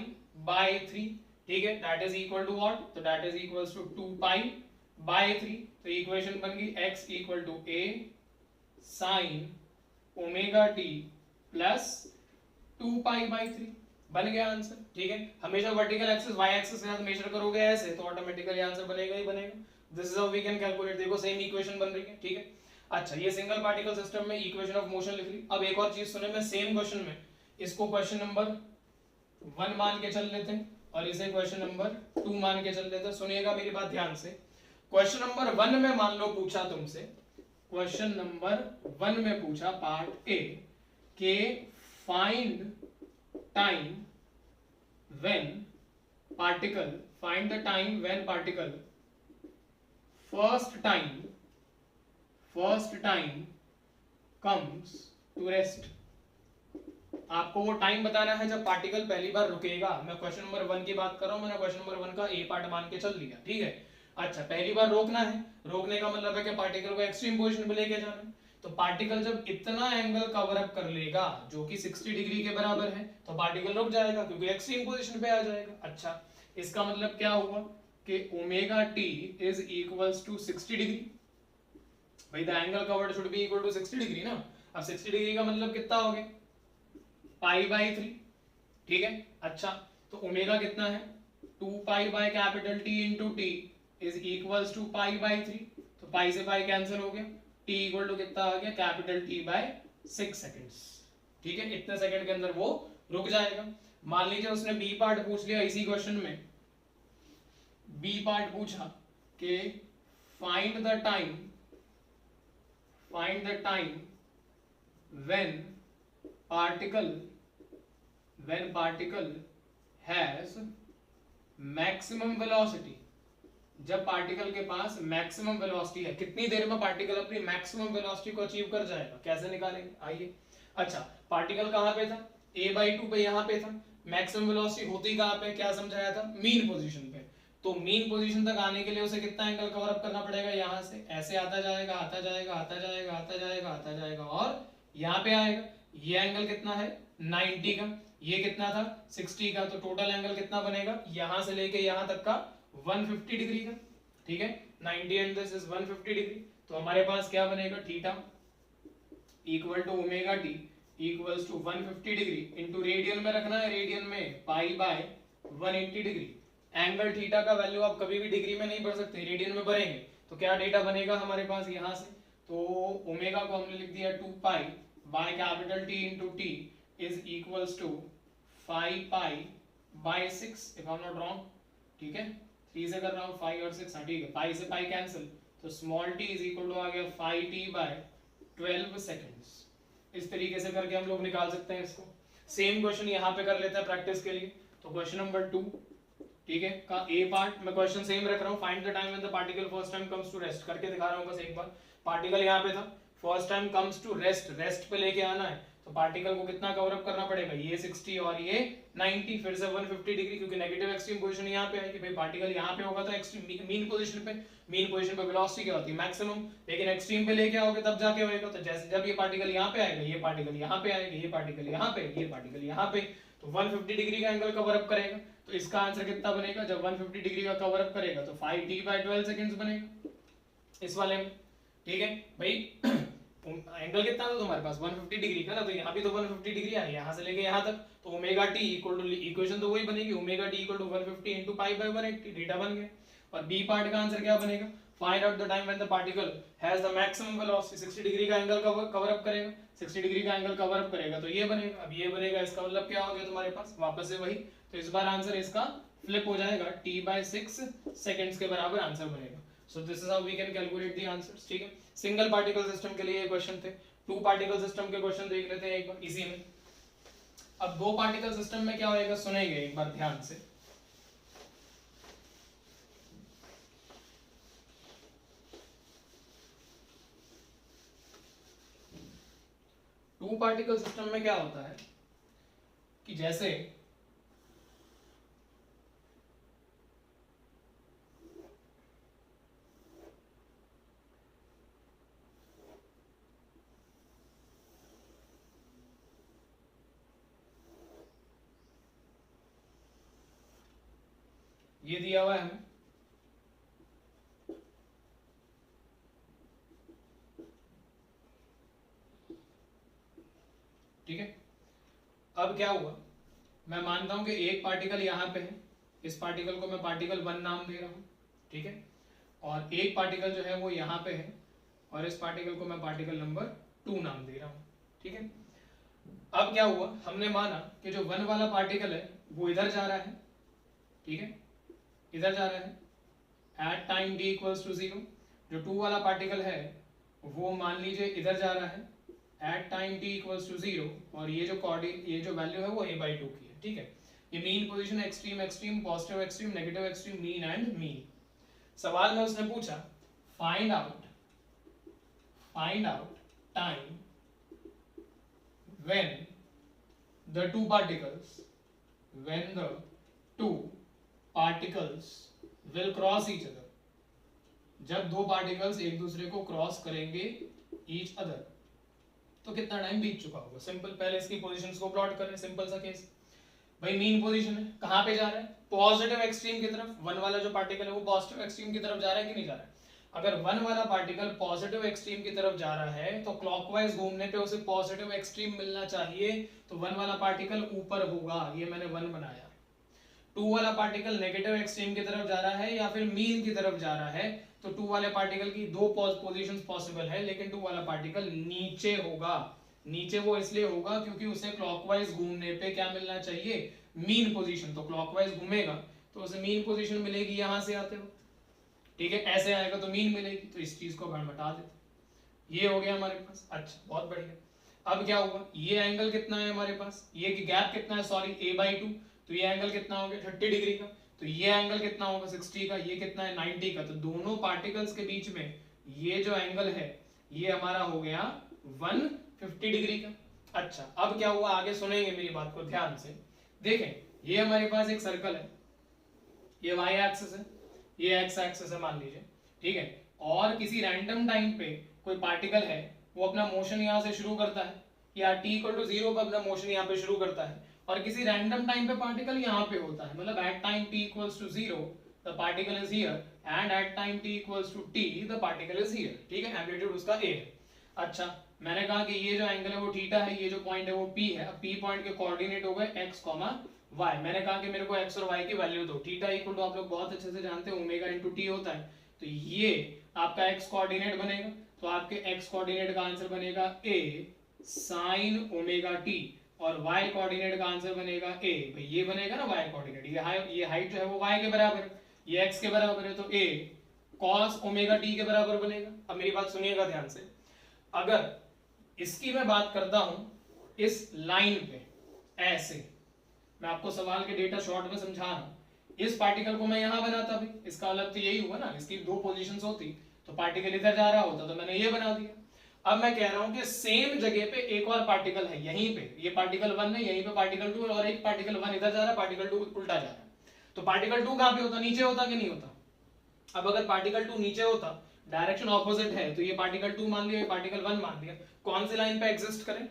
ठीक है। That is equal to what, तो दैट इज इक्वल्स टू 2π/3। तो इक्वेशन बन गई x = a sin ωt plus 2π/3, बन गया आंसर, ठीक है। हमेशा वर्टिकल एक्सिस y एक्सिस के साथ मेजर करोगे ऐसे तो ऑटोमेटिकली आंसर बनेगा ही बनेगा। This is how we can calculate. देखो सेम इक्वेशन बन रही है, ठीक है। अच्छा, ये सिंगल पार्टिकल सिस्टम में इक्वेशन ऑफ मोशन लिख ली। अब एक और चीज सुने, मैं सेम क्वेश्चन में इसको क्वेश्चन नंबर 1 मान के चल लेते हैं और इसे क्वेश्चन नंबर 2 मान के चल लेते हैं। सुनिएगा मेरी बात ध्यान से। क्वेश्चन नंबर 1 में मान लो पूछा तुमसे, क्वेश्चन नंबर 1 में पूछा पार्ट ए के find time when particle, find the time when particle first time comes to rest. आपको वो टाइम बताना है जब पार्टिकल पहली बार रुकेगा। मैं क्वेश्चन नंबर 1 की बात कर रहा हूं, मैंने क्वेश्चन नंबर 1 का ए पार्ट मान के चल लिया, ठीक है। अच्छा, पहली बार रोकना है, रोकने का मतलब है कि पार्टिकल को एक्सट्रीम पोजीशन पे लेके जाना है। तो पार्टिकल जब इतना एंगल कवर अप कर लेगा जो कि 60 डिग्री के बराबर है तो पार्टिकल रुक जाएगा क्योंकि एक्सट्रीम पोजीशन पे आ जाएगा। अच्छा, इसका मतलब क्या हुआ कि omega t is equals to 60 degree. भाई the angle covered should be equal to 60 degree ना। अब 60 डिग्री का मतलब कितना हो गया, पाई बाई 3, ठीक है। अच्छा, तो ओमेगा कितना है, 2 pi by capital T into t is equals to pi by 3, तो पाई से पाई कैंसिल हो गया, टी इक्वल टू कितना आ गया, कैपिटल टी बाय 6 सेकंड्स, ठीक है। इतने सेकंड के अंदर वो रुक जाएगा। मान लीजिए उसने बी पार्ट पूछ लिया इसी क्वेश्चन में, बी पार्ट पूछा कि find the time when particle has maximum velocity, जब पार्टिकल के पास मैक्सिमम वेलोसिटी है, कितनी देर में पार्टिकल अपनी मैक्सिमम वेलोसिटी को अचीव कर जाएगा, कैसे निकालेंगे, आइए। अच्छा, पार्टिकल कहां पे था, a/2 पे, यहां पे था। मैक्सिमम वेलोसिटी होती कहां पे, क्या समझाया था, मीन पोजीशन पे। तो मीन पोजीशन तक आने के लिए उसे कितना एंगल कवर अप करना पड़ेगा, यहां से ऐसे आता जाएगा आता जाएगा आता जाएगा आता जाएगा आता जाएगा और यहां पे आएगा। ये एंगल कितना है, 90 का, ये कितना था, 60 का, तो टोटल एंगल कितना बनेगा, यहां से लेके यहां तक का 150 डिग्री का, ठीक है। 90 एंड दिस इज 150 डिग्री, तो हमारे पास क्या बनेगा, theta equal to omega t equals to 150 degree into radian में रखना है, रेडियन में pi by 180 degree. Angle theta का वैल्यू आप कभी भी डिग्री में नहीं भर सकते, रेडियन में भरेंगे तो क्या डेटा बनेगा हमारे पास यहाँ से, तो ओमेगा को हमने लिख दिया 2 pi by capital T into t is equals to 5 pi by 6 if I am not wrong, ठीक है। 3 से कर रहा हूँ, 5 और 6, हाँ ठीक है, पाई से पाई कैंसिल, तो small t is equal to आ गया 5t बाय 12 सेकेंड्स। इस तरीके से करके हम लोग निकाल सकते हैं इसको। सेम क्वेश्चन यहाँ पे कर लेते हैं प्रैक्टिस के लिए। तो क्वेश्चन नंबर 2, ठीक है, का ए पार्ट मैं क्वेश्चन सेम रख रहा हूँ, find the time when the particle first time comes to rest, करके दिखा रहा हूँ बस एक बार। पार्टिकल यहाँ पे था, first time comes to rest, rest पे लेके आना है, तो पार्टिकल को कितना कवर अप करना पड़ेगा, ये 60 और ये 90, फिर से 150 डिग्री, क्योंकि नेगेटिव एक्सट्रीम पोजीशन यहाँ पे आएगी। भाई पार्टिकल यहाँ पे होगा तो एक्सट्रीम मीन पोजीशन पे, मीन पोजीशन पे वेलोसिटी क्या होती है, मैक्सिमम, लेकिन एक्सट्रीम पे लेके आओगे तब जाके होएगा। तो जैसे जब ये पार्टिकल यहाँ पे आएगा, ये पार्टिकल यहाँ पे आएगा, ये पार्टिकल यहाँ पे, ये पार्टिकल यहाँ पे, तो 150 डिग्री का एंगल कवर अप करेगा। तो इसका आंसर कितना बनेगा, जब 150 डिग्री का कवर अप करेगा तो 5t/12 सेकंड्स बनेगा इस वाले में, ठीक है भाई। एंगल कितना था तुम्हारे पास, 150 डिग्री का ना, तो यहाँ भी तो 150 डिग्री आ, यहाँ से लेके यहाँ तक, तो omega t equal to, equation तो वही बनेगी, omega t equal to 150 into pi by 180, data बन गया। और बी पार्ट का आंसर क्या बनेगा, find out the time when the particle has the maximum velocity, 60 degree का एंगल कवर अप करेगा, 60 डिग्री का एंगल कवर अप करेगा तो ये बनेगा। अब ये बनेगा, इसका मतलब क्या हो गया तुम्हारे पास, वापस से वही, तो इस बार आंसर इसका फ्लिप हो जाएगा, t/6 सेकंड्स के बराबर आंसर बनेगा। So this is how we can calculate the answers, ठीक है। सिंगल पार्टिकल सिस्टम के लिए ये क्वेश्चन थे। 2 पार्टिकल सिस्टम के क्वेश्चन देख लेते हैं एक बार इसी में। अब 2 पार्टिकल सिस्टम में क्या होएगा, सुनेंगे एक बार ध्यान से। टू पार्टिकल सिस्टम में क्या होता है कि जैसे ये दिया हुआ है हमें, ठीक है। अब क्या हुआ, मैं मानता हूं कि एक पार्टिकल यहां पे है, इस पार्टिकल को मैं पार्टिकल 1 नाम दे रहा हूं, ठीक है। और एक पार्टिकल जो है वो यहां पे है और इस पार्टिकल को मैं पार्टिकल नंबर 2 नाम दे रहा हूं, ठीक है। अब क्या हुआ, हमने माना कि जो 1 वाला पार्टिकल है वो इधर जा रहा है, ठीक है, इधर जा रहा है at time d equals to 0। जो 2 वाला पार्टिकल है वो मान लीजिए इधर जा रहा है at time t equals to 0, और ये जो वैल्यू है वो a/2 की है, ठीक है। ये mean position, extreme extreme, positive extreme, negative extreme, mean and mean. सवाल में उसने पूछा find out time when the two particles will cross each other, जब 2 पार्टिकल्स एक दूसरे को क्रॉस करेंगे each other, तो कितना टाइम बीत चुका होगा। सिंपल, पहले इसकी पोजीशंस को प्लॉट करें, सिंपल सा केस। भाई मीन पोजीशन है, कहाँ पे जा रहा है, पॉजिटिव एक्सट्रीम की तरफ। वन वाला जो पार्टिकल है वो पॉजिटिव एक्सट्रीम की तरफ जा रहा है कि नहीं जा रहा है। अगर वन वाला पार्टिकल पॉजिटिव एक्सट्रीम की तरफ जा रहा है तो क्लॉकवाइज घूमने पे उसे पॉजिटिव एक्सट्रीम मिलना चाहिए, तो वन वाला पार्टिकल ऊपर होगा, ये मैंने वन बनाया। टू वाला पार्टिकल नेगेटिव एक्सट्रीम की तरफ जा रहा है या फिर मीन की तरफ जा रहा है, तो टू वाले पार्टिकल की दो पोजीशंस पॉसिबल है, लेकिन टू वाला पार्टिकल नीचे होगा। नीचे वो इसलिए होगा क्योंकि उसे क्लॉकवाइज घूमने पे क्या मिलना चाहिए, मीन पोजीशन। तो क्लॉकवाइज घूमेगा तो उसे मीन पोजीशन मिलेगी यहां से आते हुए, ठीक है। ऐसे आएगा तो मीन मिलेगी, तो इस चीज को घटा देते। ये हो गया हमारे पास। अच्छा, बहुत बढ़िया। अब क्या होगा, ये एंगल कितना है हमारे पास, ये गैप कितना है, सॉरी a/2, तो ये एंगल कितना हो गया 30 डिग्री का। तो ये एंगल कितना होगा 60 का, ये कितना है 90 का। तो दोनों पार्टिकल्स के बीच में ये जो एंगल है ये हमारा हो गया 150 डिग्री का। अच्छा, अब क्या हुआ, आगे सुनेंगे मेरी बात को ध्यान से। देखें, ये हमारे पास एक सर्कल है, ये y एक्सिस है, ये x एक्सिस है मान लीजिए, ठीक है। और किसी रैंडम टाइम पे कोई पार्टिकल है, वो अपना मोशन यहाँ से शुरू करता है, या t=0 पर अपना मोशन यहाँ पे शुरू करता है, और किसी रैंडम टाइम पे पार्टिकल यहाँ पे होता है, मतलब at time t=0 the particle is here and at time t=t the particle is here, ठीक है। एम्पलीट्यूड उसका a है। अच्छा, मैंने कहा कि ये जो एंगल है वो थीटा है, ये जो पॉइंट है वो p है। अब p पॉइंट के कोऑर्डिनेट हो गए x, y। मैंने कहा कि मेरे को x और y की वैल्यू दो। थीटा इक्वल टू आप लोग बहुत अच्छे से जानते हैं ओमेगा इनटू t होता है, तो ये आपका x कोऑर्डिनेट बनेगा, तो आपके x कोऑर्डिनेट का आंसर बनेगा a sin ओमेगा t, और y कोऑर्डिनेट का आंसर बनेगा a, भाई ये बनेगा ना y कोऑर्डिनेट, ये हाइट जो है वो y के बराबर है, ये x के बराबर है, तो a cos ओमेगा t के बराबर बनेगा। अब मेरी बात सुनिएगा ध्यान से, अगर इसकी मैं बात करता हूं इस लाइन पे ऐसे, मैं आपको सवाल के डेटा शॉर्ट में समझा रहा हूं, इस पार्टिकल को मैं यहां बनाता भी, इसका मतलब तो यही हुआ ना, इसकी दो पोजीशंस होती, तो पार्टिकल इधर जा रहा होता, तो मैंने ये बना दिया। अब मैं कह रहा हूं कि सेम जगह पे एक और पार्टिकल है, यहीं पे ये पार्टिकल 1 है, यहीं पे पार्टिकल 2 है, और एक पार्टिकल 1 इधर जा रहा है, पार्टिकल 2 उल्टा जा रहा है, तो पार्टिकल 2 कहां पे होता, नीचे होता कि नहीं होता। अब अगर पार्टिकल 2 नीचे होता, डायरेक्शन ऑपोजिट है, तो ये पार्टिकल 2 मान लिया, ये पार्टिकल 1 मान लिया, कौन सी लाइन पे एग्जिस्ट करें,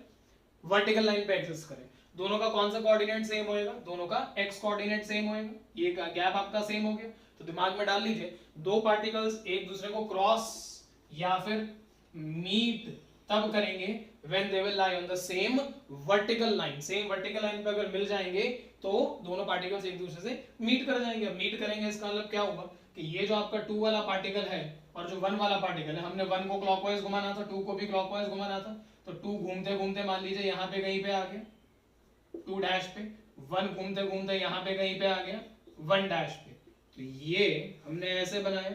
वर्टिकल लाइन पे एग्जिस्ट करें। दोनों का कौन सा कोऑर्डिनेट सेम होएगा, दोनों का x कोऑर्डिनेट सेम होएगा, ये गैप आपका सेम हो गया। तो दिमाग में डाल लीजिए, दो पार्टिकल्स एक दूसरे को क्रॉस या फिर मीट तब करेंगे when they will lie on the same vertical line. Same vertical line पे अगर मिल जाएंगे तो दोनों पार्टिकल्स एक दूसरे से मीट कर जाएंगे। अब मीट करेंगे इसका मतलब क्या होगा कि ये जो आपका 2 वाला पार्टिकल है और जो 1 वाला पार्टिकल है, हमने 1 को क्लॉकवाइज घुमाना था, 2 को भी क्लॉकवाइज घुमाना था, तो 2 घूमते घूमते मान लीजिए यहाँ पे कहीं पे आ गया 2 डैश पे, 1 घूमते घूमते यहाँ पे कहीं पे आ गया 1 डैश पे, तो ये हमने ऐसे बनाया,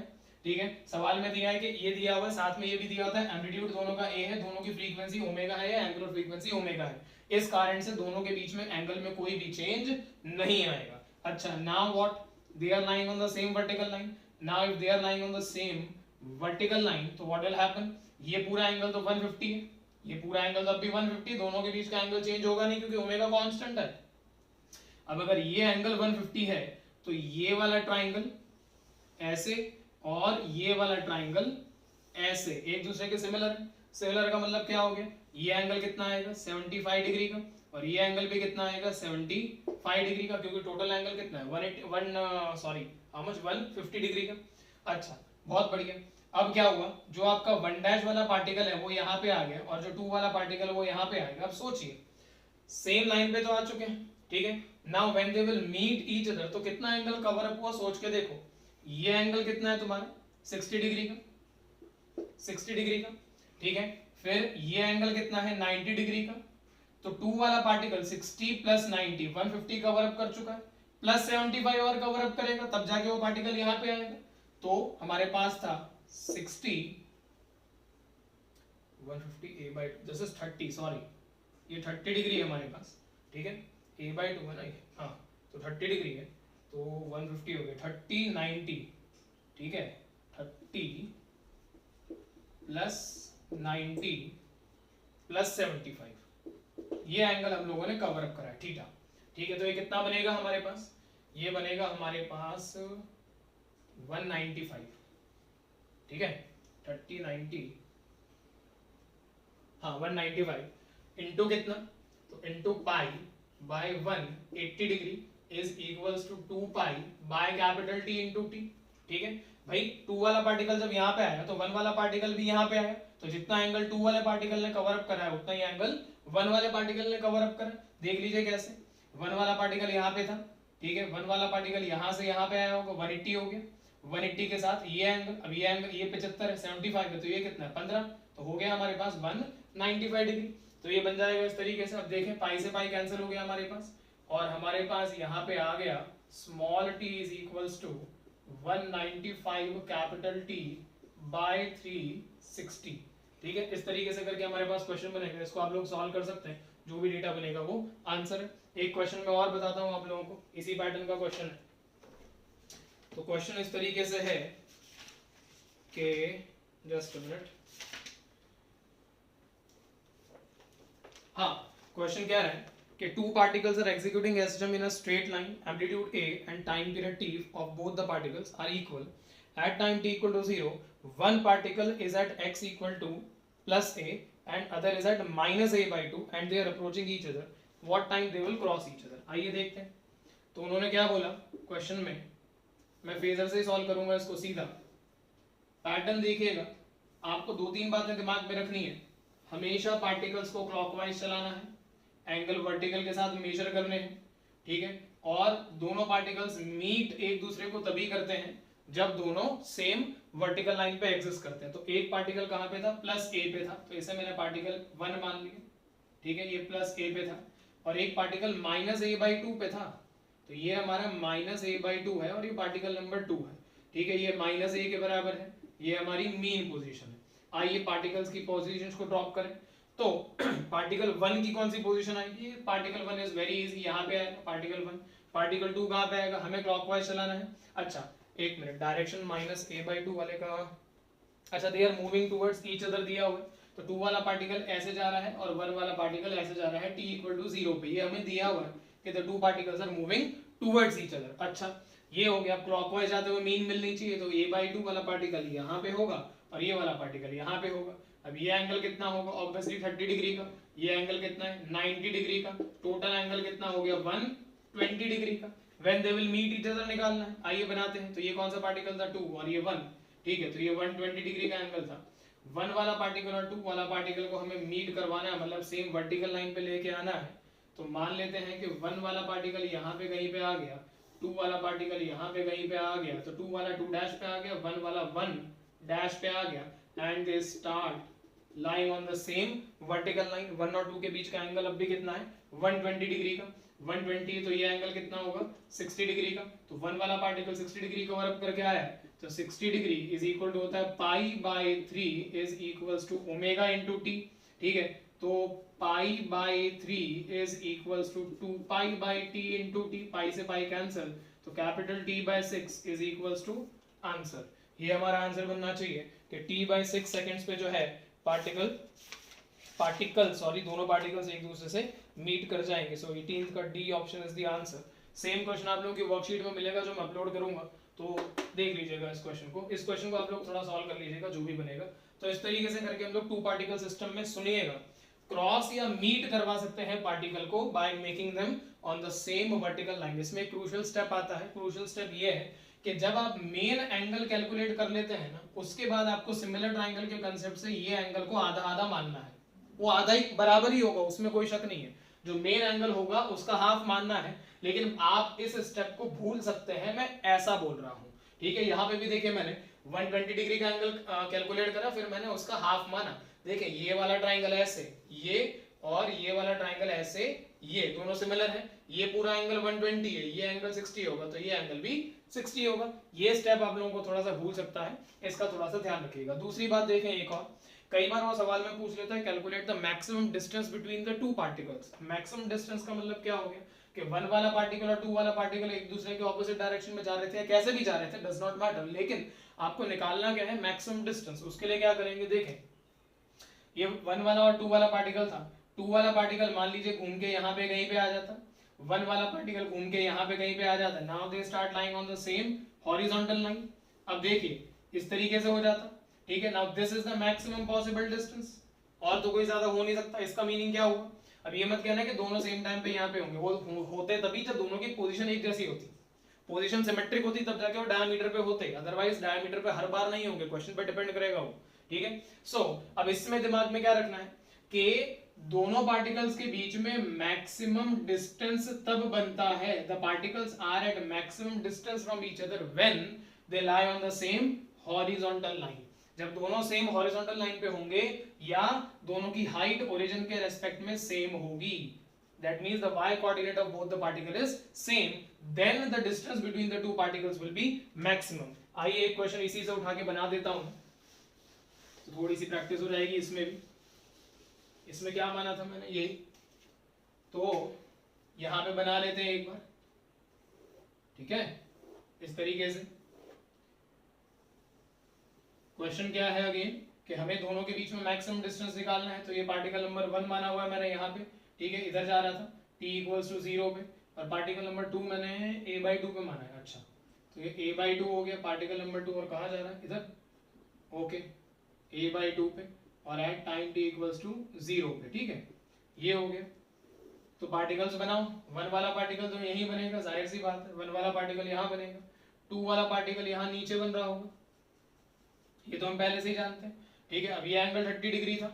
ठीक है। सवाल में दिया है कि ये दिया हुआ है, साथ में ये भी दिया होता है, एम्पलीट्यूड दोनों का a है, दोनों की फ्रीक्वेंसी ओमेगा है या एंगुलर फ्रीक्वेंसी ओमेगा है, इस कारण से दोनों के बीच में एंगल में कोई भी चेंज नहीं आएगा। अच्छा, now what, they are lying on the same vertical line. Now if they are lying on the same vertical line, तो व्हाट विल हैपन, ये पूरा एंगल तो 150 है, ये पूरा एंगल तो अब भी 150, दोनों के बीच का एंगल चेंज होगा नहीं क्योंकि ओमेगा कांस्टेंट है। अब अगर ये एंगल 150 है तो ये वाला ट्राइंगल ऐसे और ये वाला ट्राइंगल ऐसे एक दूसरे के सिमिलर है। सिमिलर का मतलब क्या हो गया, ये एंगल कितना आएगा 75 डिग्री का, और ये एंगल भी कितना आएगा 75 डिग्री का, क्योंकि टोटल एंगल कितना है 150 डिग्री का। अच्छा, बहुत बढ़िया। अब क्या हुआ, जो आपका 1 डैश वाला पार्टिकल है वो यहाँ पे आ गया और जो 2 वाला पार्टिकल है वो यहाँ पे आएगा। अब सोचिए, सेम लाइन पे तो आ चुके हैं, ठीक है। Now when they will meet each other, तो कितना एंगल कवर अप हुआ सोच के देखो, ये एंगल कितना है तुम्हारा 60 डिग्री का, 60 डिग्री का, ठीक है। फिर ये एंगल कितना है 90 डिग्री का, तो 2 वाला पार्टिकल 60 प्लस 90 150 कवर अप कर चुका है, प्लस 75 और कवर अप करेगा तब जाके वो पार्टिकल यहाँ पे आएगा। तो हमारे पास था 60 150 a/2, दिस इज 30, सॉरी ये 30 डिग्री है हमारे पास, ठीक है, a/2 है ना ये, हाँ, तो 30 डिग्री है, तो 150 हो गया 30 90, ठीक है, 30 प्लस 90 प्लस 75, ये एंगल हम लोगों ने कवर अप करा है, थीटा, ठीक है। तो ये कितना बनेगा हमारे पास, ये बनेगा हमारे पास 195, ठीक है, 30 90 हाँ 195 इंटू कितना, तो into pi by 180 degree is equals to 2 pi by capital T into t. ठीक है भाई, 2 वाला पार्टिकल जब यहाँ पे आया तो 1 वाला पार्टिकल भी यहाँ पे आया, तो जितना एंगल 2 वाले पार्टिकल ने कवर अप करा है उतना ही एंगल 1 वाले पार्टिकल ने कवर अप करा। देख लीजिए कैसे, 1 वाला पार्टिकल यहाँ पे था, ठीक है, 1 वाला पार्टिकल यहाँ से यहाँ पे आया होगा, 180 हो गया, 180 के साथ ये एंगल, अब ये एंगल ये 75 है, 75 है तो ये कितना है 15, तो हो गया हमारे पास 195 डिग्री। तो ये बन जाएगा इस तरीके से। अब देखें पाई से पाई कैंसिल हो गया हमारे पास, और हमारे पास यहाँ पे आ गया small t is equals to 195 capital T by 360। ठीक है, इस तरीके से करके हमारे पास क्वेश्चन बनेगा, इसको आप लोग सॉल्व कर सकते हैं, जो भी डेटा बनेगा वो आंसर है। एक क्वेश्चन में और बताता हूँ आप लोगों को, इसी पैटर्न का क्वेश्चन है। तो क्वेश्चन इस तरीके से है कि जस्ट अ मिनट, हाँ क्वेश्चन क्या है कि two particles are executing SHM in a straight line, amplitude A and time period T of both the particles are equal. At time T equal to 0, one particle is at x equal to plus A and other is at minus A by 2 and they are approaching each other. What time they will cross each other? आइए देखते हैं। तो उन्होंने क्या बोला question में, मैं phasor से ही सॉल्व करूंगा इसको सीधा। पैटर्न देखिएगा, आपको 2-3 बातें दिमाग में रखनी है। हमेशा पार्टिकल्स को क्लॉकवाइज चलाना है, एंगल वर्टिकल के साथ मेजर करने हैं, ठीक है, और दोनों पार्टिकल्स मीट एक दूसरे को तभी करते हैं जब दोनों सेम वर्टिकल लाइन पे एग्जिस्ट करते हैं। तो एक पार्टिकल कहाँ पे था, प्लस ए पे था, तो इसे मैंने पार्टिकल 1 मान लिया, ठीक है, ये प्लस ए पे था, और एक पार्टिकल माइनस ए बाई 2 पे था, तो ये हमारा माइनस ए बाई 2 है, और ये पार्टिकल नंबर 2 है, ठीक है, ये माइनस ए के बराबर है, ये हमारी मीन पोजीशन है। आइए पार्टिकल्स की पोजीशंस को ड्रॉप करें। तो पार्टिकल 1 की कौन सी पोजीशन आएगी, पार्टिकल 1 इज वेरी इजी, यहाँ पे आएगा पार्टिकल 1। पार्टिकल 2 कहाँ पे आएगा, हमें क्लॉकवाइज चलाना है। अच्छा एक minute, direction minus a by 2 वाले का, अच्छा they are moving towards each other दिया हुआ है, तो 2 वाला पार्टिकल ऐसे जा रहा है और 1 वाला पार्टिकल ऐसे जा रहा है, t इक्वल टू 0 पे, ये हमें दिया हुआ है कि the two particles are moving towards each other. अच्छा ये हो गया, क्लॉकवाइज जाते हुए मीन मिलनी चाहिए, तो a बाई 2 वाला पार्टिकल यहाँ पे होगा और ये वाला पार्टिकल यहाँ पे होगा। अब ये एंगल कितना होगा, ऑब्वियसली 30 डिग्री का, ये एंगल कितना है 90 डिग्री का, टोटल एंगल कितना हो गया 120 डिग्री का। When they will meet each other निकालना है, आइए बनाते हैं। तो ये कौन सा पार्टिकल था 2 और ये 1, ठीक है, तो ये 120 डिग्री का एंगल था। 1 वाला पार्टिकल और 2 वाला पार्टिकल को हमें मीट करवाना है, मतलब सेम वर्टिकल लाइन पे लेके आना है। तो मान लेते हैं कि 1 वाला पार्टिकल यहाँ पे कहीं पे आ गया, 2 वाला पार्टिकल यहाँ पे कहीं पे आ गया, तो 2 वाला 2 डैश पे आ गया, 1 वाला 1 डैश पे आ गया, and they start lying on the same vertical line। 1 और 2 के बीच का एंगल अब भी कितना है 120 डिग्री का, 120, तो ये एंगल कितना होगा 60 डिग्री का। तो 1 वाला पार्टिकल 60 डिग्री कवर अप करके आया है, तो 60 डिग्री इज इक्वल टू होता है pi by 3 is equals to omega into t, ठीक है, तो pi by 3 is equals to 2 pi by t into t, pi से पाई कैंसिल, तो capital T by 6 is equals to answer. ये हमारा answer बनना चाहिए कि T बाय 6 सेकंड्स पे जो है पार्टिकल सॉरी दोनों पार्टिकल्स एक दूसरे से मीट कर जाएंगे। सो 18 का D option is the answer. Same question आप लोगों की वर्कशीट में मिलेगा जो मैं अपलोड करूंगा, तो देख लीजिएगा इस क्वेश्चन को, इस क्वेश्चन को आप लोग थोड़ा सॉल्व कर लीजिएगा जो भी बनेगा। तो इस तरीके से करके हम लोग 2 पार्टिकल सिस्टम में सुनिएगा क्रॉस या मीट करवा सकते हैं पार्टिकल को by making them on the same vertical line. इसमें एक क्रूशियल स्टेप आता है, क्रूशियल स्टेप ये है कि जब आप मेन एंगल कैलकुलेट कर लेते हैं ना, उसके बाद आपको सिमिलर ट्रायंगल के कांसेप्ट से ये एंगल को आधा आधा मानना है, वो आधा ही बराबर ही होगा, उसमें कोई शक नहीं है। जो मेन एंगल होगा उसका हाफ मानना है, लेकिन आप इस स्टेप को भूल सकते हैं, मैं ऐसा बोल रहा हूं, ठीक है। यहाँ पे भी देखिए मैंने 120 डिग्री का एंगल कैलकुलेट करा, फिर मैंने उसका हाफ माना। देखिए ये वाला ट्रायंगल ऐसे, ये और ये वाला ट्रायंगल ऐसे, ये दोनों सिमिलर है, ये पूरा एंगल 120 है, ये एंगल 60 होगा, तो ये एंगल भी 60 होगा। ये स्टेप आप लोगों को थोड़ा सा भूल सकता है, इसका थोड़ा सा ध्यान रखिएगा। दूसरी बात देखें एक और, कई बार वो सवाल में पूछ लेता है calculate the maximum distance between the 2 particles. Maximum distance का मतलब क्या हो गया कि 1 वाला पार्टिकल और 2 वाला पार्टिकल एक दूसरे के ऑपोजिट डायरेक्शन में जा रहे थे, कैसे भी जा रहे थे, डज नॉट मैटर, लेकिन आपको निकालना क्या है मैक्सिमम डिस्टेंस। उसके लिए क्या करेंगे, देखें ये 1 वाला और 2 वाला पार्टिकल था, 2 वाला पार्टिकल मान लीजिए घूम के यहाँ पे कहीं पे आ जाता, 1 वाला पार्टिकल घूम के यहाँ पे कहीं पे आ जाता। Now they start lying on the same horizontal line. अब देखिए इस तरीके से हो जाता, ठीक है। Now this is the maximum possible distance, और तो कोई ज्यादा हो नहीं सकता। इसका मीनिंग क्या हुआ, अब ये मत कहना कि दोनों सेम टाइम पे यहाँ पे होंगे, वो होते तभी जब दोनों की पोजीशन एक जैसी होती, पोजीशन सिमेट्रिक होती तब जाके वो डायमीटर पे होते, अदरवाइज डायमीटर पे हर बार नहीं होंगे, क्वेश्चन पे डिपेंड करेगा वो, ठीक है। सो अब इसमें दिमाग में क्या रखना है कि दोनों पार्टिकल्स के बीच में मैक्सिमम डिस्टेंस तब बनता है, the particles are at maximum distance from each other when they lie on the same horizontal line, जब दोनों सेम हॉरिजॉन्टल लाइन पे होंगे या दोनों की हाइट ओरिजिन के रेस्पेक्ट में सेम होगी, that means the y coordinate of both the particle is same, then the distance between the two particles will be maximum। आइए एक क्वेश्चन इसी से उठा के बना देता हूं, तो थोड़ी सी प्रैक्टिस हो जाएगी इसमें भी। इसमें क्या माना था मैंने, यही तो यहां पे बना लेते हैं एक बार, ठीक है। इस तरीके से क्वेश्चन क्या है अगेन कि हमें दोनों के बीच में मैक्सिमम डिस्टेंस निकालना है, तो ये पार्टिकल नंबर 1 माना हुआ है मैंने यहाँ पे, ठीक है, इधर जा रहा था t इक्वल्स टू 0 पे, और पार्टिकल नंबर 2 मैंने a/2 पे माना है। अच्छा, तो ये a/2 हो गया पार्टिकल नंबर 2, और कहाँ जा रहा है इधर, ओके a/2 पे, और at time t equals to 0 पे, ठीक है, ये हो गया। तो पार्टिकल्स बनाओ, 1 वाला पार्टिकल तो यहीं बनेगा, जाहिर सी बात है, 1 वाला पार्टिकल यहाँ बनेगा, 2 वाला पार्टिकल यहाँ नीचे बन रहा होगा, ये तो हम पहले से ही जानते हैं, ठीक है। अब ये एंगल 30 डिग्री था,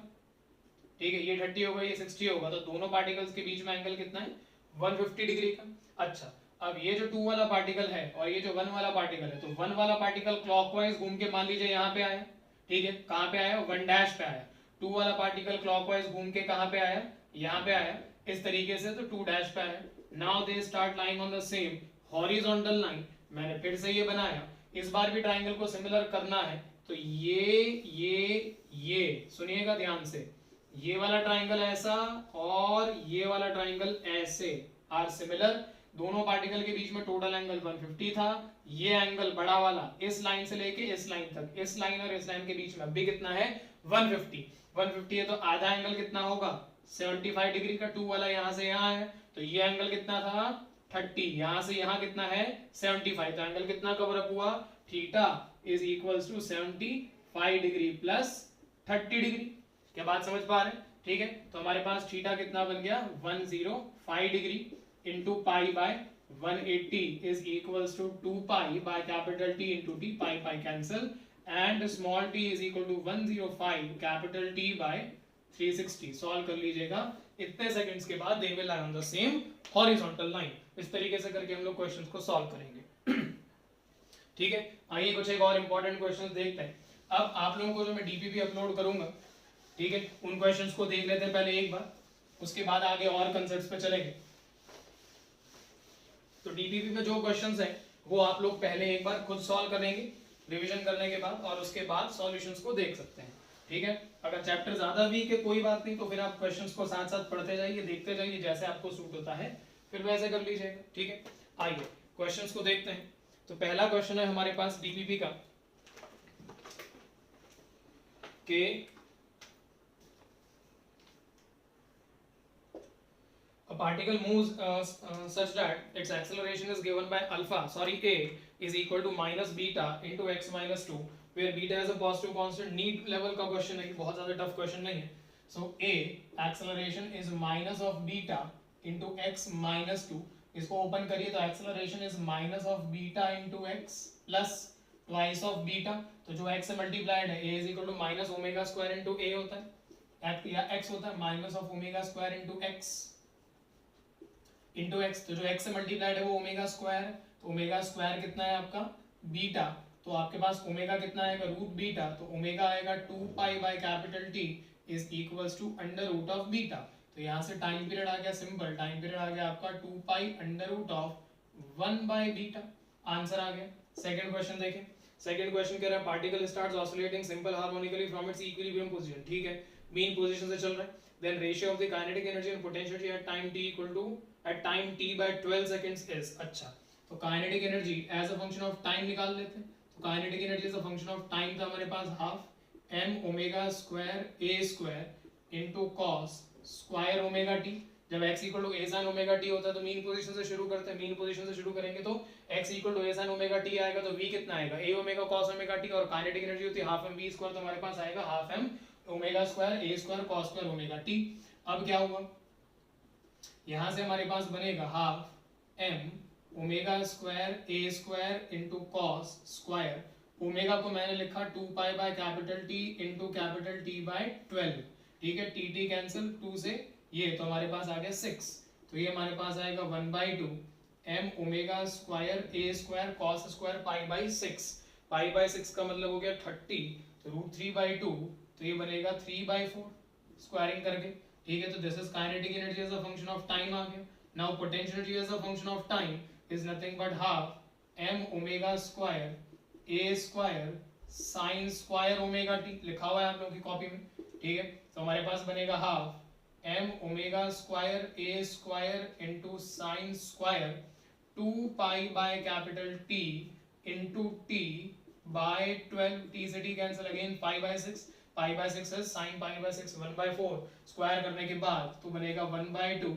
ठीक है, ये 30 होगा, ये 60 होगा, तो दोनों पार्टिकल्स के बीच में एंगल कितना है, 150 डिग्री का। अच्छा, अब ये जो 2 वाला पार्टिकल है और ये जो 1 वाला पार्टिकल है, तो 1 वाला पार्टिकल क्लॉकवाइज घूम के मान लीजिए यहाँ पे आया, ठीक है, कहाँ पे आया, 1 डैश पे आया। 2 वाला पार्टिकल क्लॉकवाइज घूम के कहाँ पे आया, यहाँ पे आया, इस तरीके से, तो 2 डैश पे आया। Now they start lying on the same horizontal line, मैंने फिर से ये बनाया, इस बार भी ट्राइंगल को सिमिलर करना है, तो ये सुनिएगा ध्यान से, ये वाला ट्राइंगल ऐसा और ये वाला ट्राइंगल ऐसे आर सिमिलर, दोनों पार्टिकल के बीच में टोटल एंगल 150 था, ये एंगल बड़ा वाला इस लाइन से लेके इस लाइन तक, इस लाइन और इस लाइन के बीच में अभी कितना है, 150 है, तो आधा एंगल कितना होगा, 75 डिग्री का। 2 वाला यहाँ से यहाँ है, तो ये एंगल कितना था, 30, यहाँ से यहाँ कितना है, 75, तो एंगल कितना कवर अप हुआ, theta is equals to 75 degree plus 30 degree. क्या बात समझ पा रहे हैं, ठीक है। तो हमारे पास थीटा कितना बन गया, 105 degree into pi by 180 is equals to 2 pi by capital T into t, pi pi cancel, and small t is equal to 105 capital T by 360। Solve कर लीजिएगा, इतने सेकंड्स के बाद they will lie on the same horizontal line. इस तरीके से करके हम लोग क्वेश्चंस को सॉल्व करेंगे, ठीक है। आइए कुछ एक और इंपॉर्टेंट क्वेश्चंस देखते हैं। अब आप लोगों को जो मैं डीपीपी अपलोड करूंगा, ठीक है, उन क्वेश्चंस को देख लेते हैं पहले एक बार, उसके बाद आगे और कंसेप्ट्स पे चलेंगे। तो डीपीपी पे जो क्वेश्चंस हैं वो आप लोग पहले एक बार खुद सॉल्व करेंगे रिवीजन करने के बाद, और उसके बाद सॉल्यूशंस को देख सकते हैं, ठीक है। अगर चैप्टर ज्यादा वीक है कोई बात नहीं, तो फिर आप क्वेश्चंस को साथ साथ पढ़ते जाइए, देखते जाइए, जैसे आपको सूट होता है फिर वैसे कर लीजिएगा, ठीक है। आइए क्वेश्चंस को देखते हैं। तो पहला क्वेश्चन है हमारे पास डीपीपी का कि a particle moves such that its acceleration is given by a is equal to minus beta into x minus 2, where beta is a positive constant। NEET level का क्वेश्चन है, बहुत ज्यादा टफ क्वेश्चन नहीं है। So a acceleration is minus of beta into x minus 2, इसको open करिए तो acceleration is minus of beta into x plus twice of beta, तो जो x से मल्टीप्लाइड है a is equal to minus omega square into a होता है, या x होता है minus of omega square into x into x, तो जो एक्स से मल्टीप्लाइड है वो ओमेगा स्क्वायर है, तो ओमेगा स्क्वायर कितना है आपका, बीटा, तो आपके पास ओमेगा कितना आएगा, रूट बीटा, तो ओमेगा आएगा 2 pi by capital T is equals to under root of beta. तो यहाँ से टाइम पीरियड आ गया, सिंपल टाइम पीरियड आ गया आपका 2 पाई under root of 1 by beta, answer आ गया। सेकंड क्वेश्चन देखें, सेकंड क्वेश्चन कह रहा है particle starts oscillating simple harmonically from its equilibrium position, ठीक है, मीन पोजीशन से चल रहा है, then ratio of the kinetic energy and potential at time t equal to at time t by 12 seconds is। अच्छा, तो kinetic energy as a function of time निकाल लेते हैं। तो kinetic energy as a function of time था हमारे पास half m omega square a square into cos square omega t। जब x equal to a sin omega t होता है तो मीन पोजीशन से शुरू करते हैं, मीन पोजीशन से शुरू करेंगे तो x equal to a sin omega t आएगा, तो v कितना आएगा, a omega cos omega t, और काइनेटिक एनर्जी होती है हाफ m v स्क्वायर, तो हमारे पास आएगा half m omega square a square cos square omega t. अब क्या हुआ, यहां से हमारे पास बनेगा half m omega square a square into cos square, omega को मैंने लिखा 2 pi by capital T into capital T by 12, ठीक है, टी टी कैंसिल 2 से ये, तो हमारे पास आ गया 6, तो ये हमारे पास आएगा 1/2 m omega square a square cos square pi by 6, pi by 6 का मतलब हो गया 30, तो √3/2, तो ये बनेगा 3/4 स्क्वायरिंग करके, ठीक है। तो this is kinetic energy as a function of time आ गया। Now potential energy as a function of time is nothing but half m omega square a square sine square omega t, लिखा हुआ है आप लोगों की कॉपी में, ठीक है। तो हमारे पास बनेगा half m omega square a square into sine square 2 pi by capital T into t by 12, t से t cancel again, pi by 6, pi by 6 है साइन पाई बाय 6 1/4, स्क्वायर करने के बाद तो बनेगा 1/2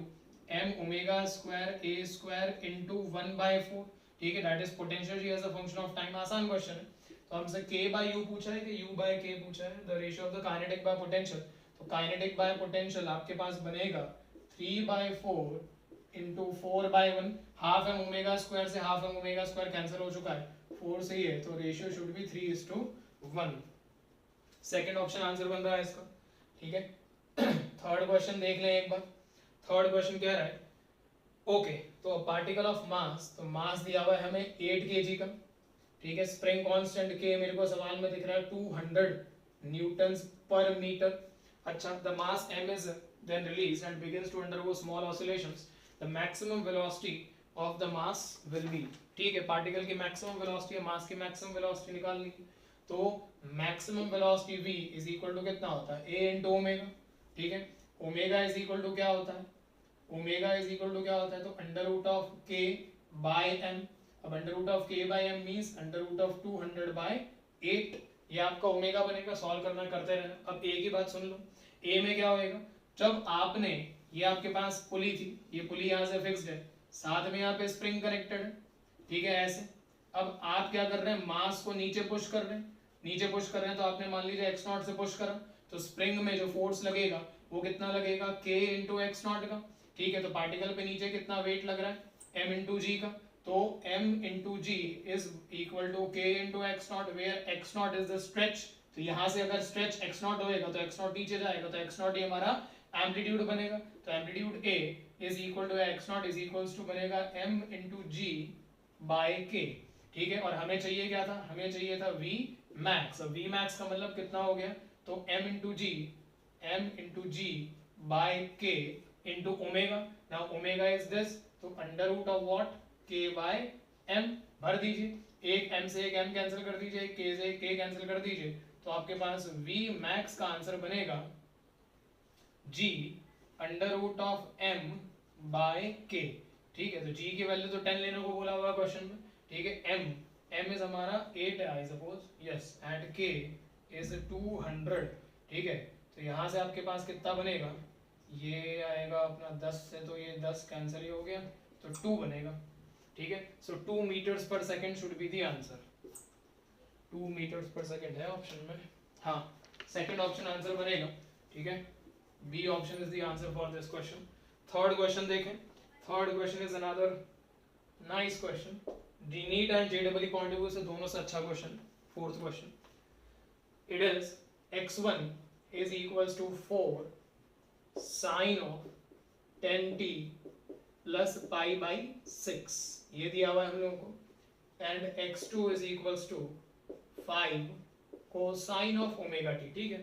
m omega square a square into 1/4, ठीक है, that is potential energy as a function of time. आसान क्वेश्चन है। तो हमसे k बाय u पूछा है कि u बाय k पूछा है, the ratio of the kinetic by potential, तो काइनेटिक बाय पोटेंशियल आपके पास बनेगा 3/4 इंटू 4/1, हाफ एम ओमेगा स्क्वायर से half m omega square cancel हो चुका है, 4 से ये, तो ratio should be 3:1। Second option answer बन रहा है इसका, ठीक है। थर्ड क्वेश्चन देख लें एक बार। थर्ड क्वेश्चन कह रहा है ओके, तो पार्टिकल ऑफ मास, तो मास दिया हुआ है हमें 8 kg का, ठीक है। स्प्रिंग कांस्टेंट के मेरे को सवाल में दिख रहा है 200 न्यूटन पर मीटर। अच्छा, the mass m is then released and begins to undergo small oscillations, the maximum velocity of the mass will be, ठीक है, पार्टिकल की मैक्सिमम वेलोसिटी है, मास की मैक्सिमम वेलोसिटी निकालनी है, तो maximum velocity v is equal to कितना होता है a इंटू ओमेगा, ठीक है। ओमेगा इज इक्वल टू क्या होता है, ओमेगा इज इक्वल टू क्या होता है, तो under root of k by m, अब under root of k by m means under root of 200 by 8, ये आपका ओमेगा बनेगा, सॉल्व करना करते रहना। अब a की बात सुन लो, a में क्या होएगा, जब आपने, ये आपके पास पुली थी, ये पुली यहाँ से फिक्स्ड है, साथ में यहाँ पे स्प्रिंग कनेक्टेड है, ठीक है, ऐसे। अब आप क्या कर रहे हैं, मास को नीचे पुश कर रहे हैं, नीचे पुश कर रहे हैं, तो आपने मान लीजिए x0 से पुश करा, तो स्प्रिंग में जो फोर्स लगेगा वो कितना लगेगा, k इंटू x0 का, ठीक है। तो पार्टिकल पे नीचे कितना वेट लग रहा है, m इंटू जी का, तो m into ji is equal to k into x0, where x0 is the stretch, तो यहाँ से अगर स्ट्रेच x0 होएगा तो x0 नीचे जाएगा, तो x0 ये हमारा एम्पलीट्यूड बनेगा, तो amplitude a is equal to x0 is equals to बनेगा m into g by k, ठीक है। और हमें चाहिए क्या था, हमें चाहिए था v मैक्स, अब v मैक्स का मतलब कितना हो गया, तो m into g by k into omega, now omega is this, तो under root of what, k by m, भर दीजिए, एक m से एक m कैंसिल कर दीजिए, एक k से एक k कैंसिल कर दीजिए, तो आपके पास v मैक्स का आंसर बनेगा g under root of m by k, ठीक है। तो g की वैल्यू तो 10 लेने को बोला हुआ क्वेश्चन में, ठीक है। m इज हमारा 8 है I suppose, yes, and k is 200, ठीक है। तो यहाँ से आपके पास कितना बनेगा, ये आएगा अपना 10 से, तो ये 10 कैंसिल ही हो गया, तो 2 बनेगा, ठीक है। So 2 metres per second should be the answer, 2 metres per second है ऑप्शन में, हाँ, सेकेंड ऑप्शन आंसर बनेगा, ठीक है। B option is the answer for this question. Third question देखें, third question is another nice question, D NEET and JW point of view से दोनों से अच्छा क्वेश्चन। Fourth question, it is x1 is equals to 4 sine of 10t plus pi by 6, ये दिया हुआ है हम लोगों को, and x2 is equals to 5 cosine of omega t, ठीक है।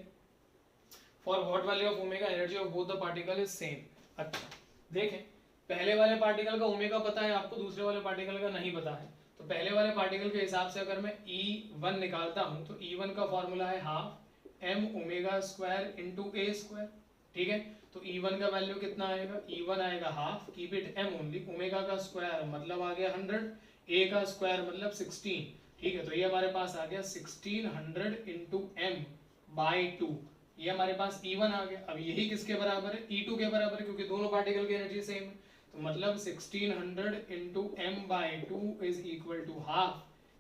for what value of omega energy of both the particle is same। अच्छा, देखें, पहले वाले पार्टिकल का ओमेगा पता है आपको, दूसरे वाले पार्टिकल का नहीं पता है, तो पहले वाले पार्टिकल के हिसाब से अगर मैं E1 निकालता हूं, तो E1 का फॉर्मूला है half m omega square into A square, ठीक है। तो E1 का वैल्यू कितना आएगा, E1 आएगा half, keep it m only, omega का स्क्वायर मतलब आ गया 100, a का स्क्वायर मतलब 16, ठीक है। तो ये हमारे पास आ गया 1600 इंटू m बाई 2, ये हमारे पास E1 आ गया। अब यही किसके बराबर है, E2 के बराबर है, क्योंकि दोनों पार्टिकल की एनर्जी सेम है, तो मतलब 1600 into m by 2 is equal to half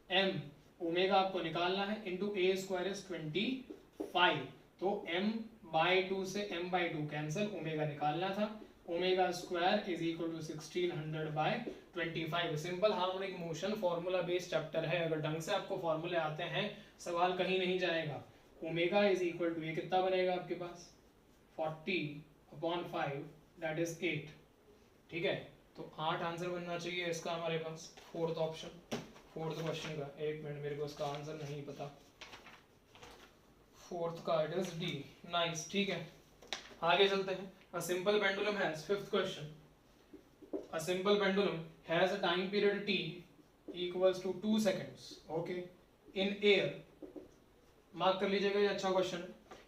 m, omega आपको निकालना है, इंटू ए स्क्वायर इज 25, तो m/2 से m/2 कैंसिल, ओमेगा निकालना था, omega square is equal to 1600/25। Simple harmonic motion formula based chapter है, अगर ढंग से आपको फॉर्मूले आते हैं सवाल कहीं नहीं जाएगा। ओमेगा इज इक्वल टू ये कितना बनेगा आपके पास 40/5 दैट इज 8। ठीक है, तो 8 आंसर बनना चाहिए इसका हमारे पास, फोर्थ ऑप्शन, फोर्थ क्वेश्चन का। एक मिनट, मेरे को इसका आंसर नहीं पता, फोर्थ का इट इज डी। नाइस, ठीक है, आगे चलते हैं। A simple pendulum has, fifth question, a simple pendulum has a time period t equals to 2 seconds, okay, in air, mark कर लीजिएगा, ये अच्छा question.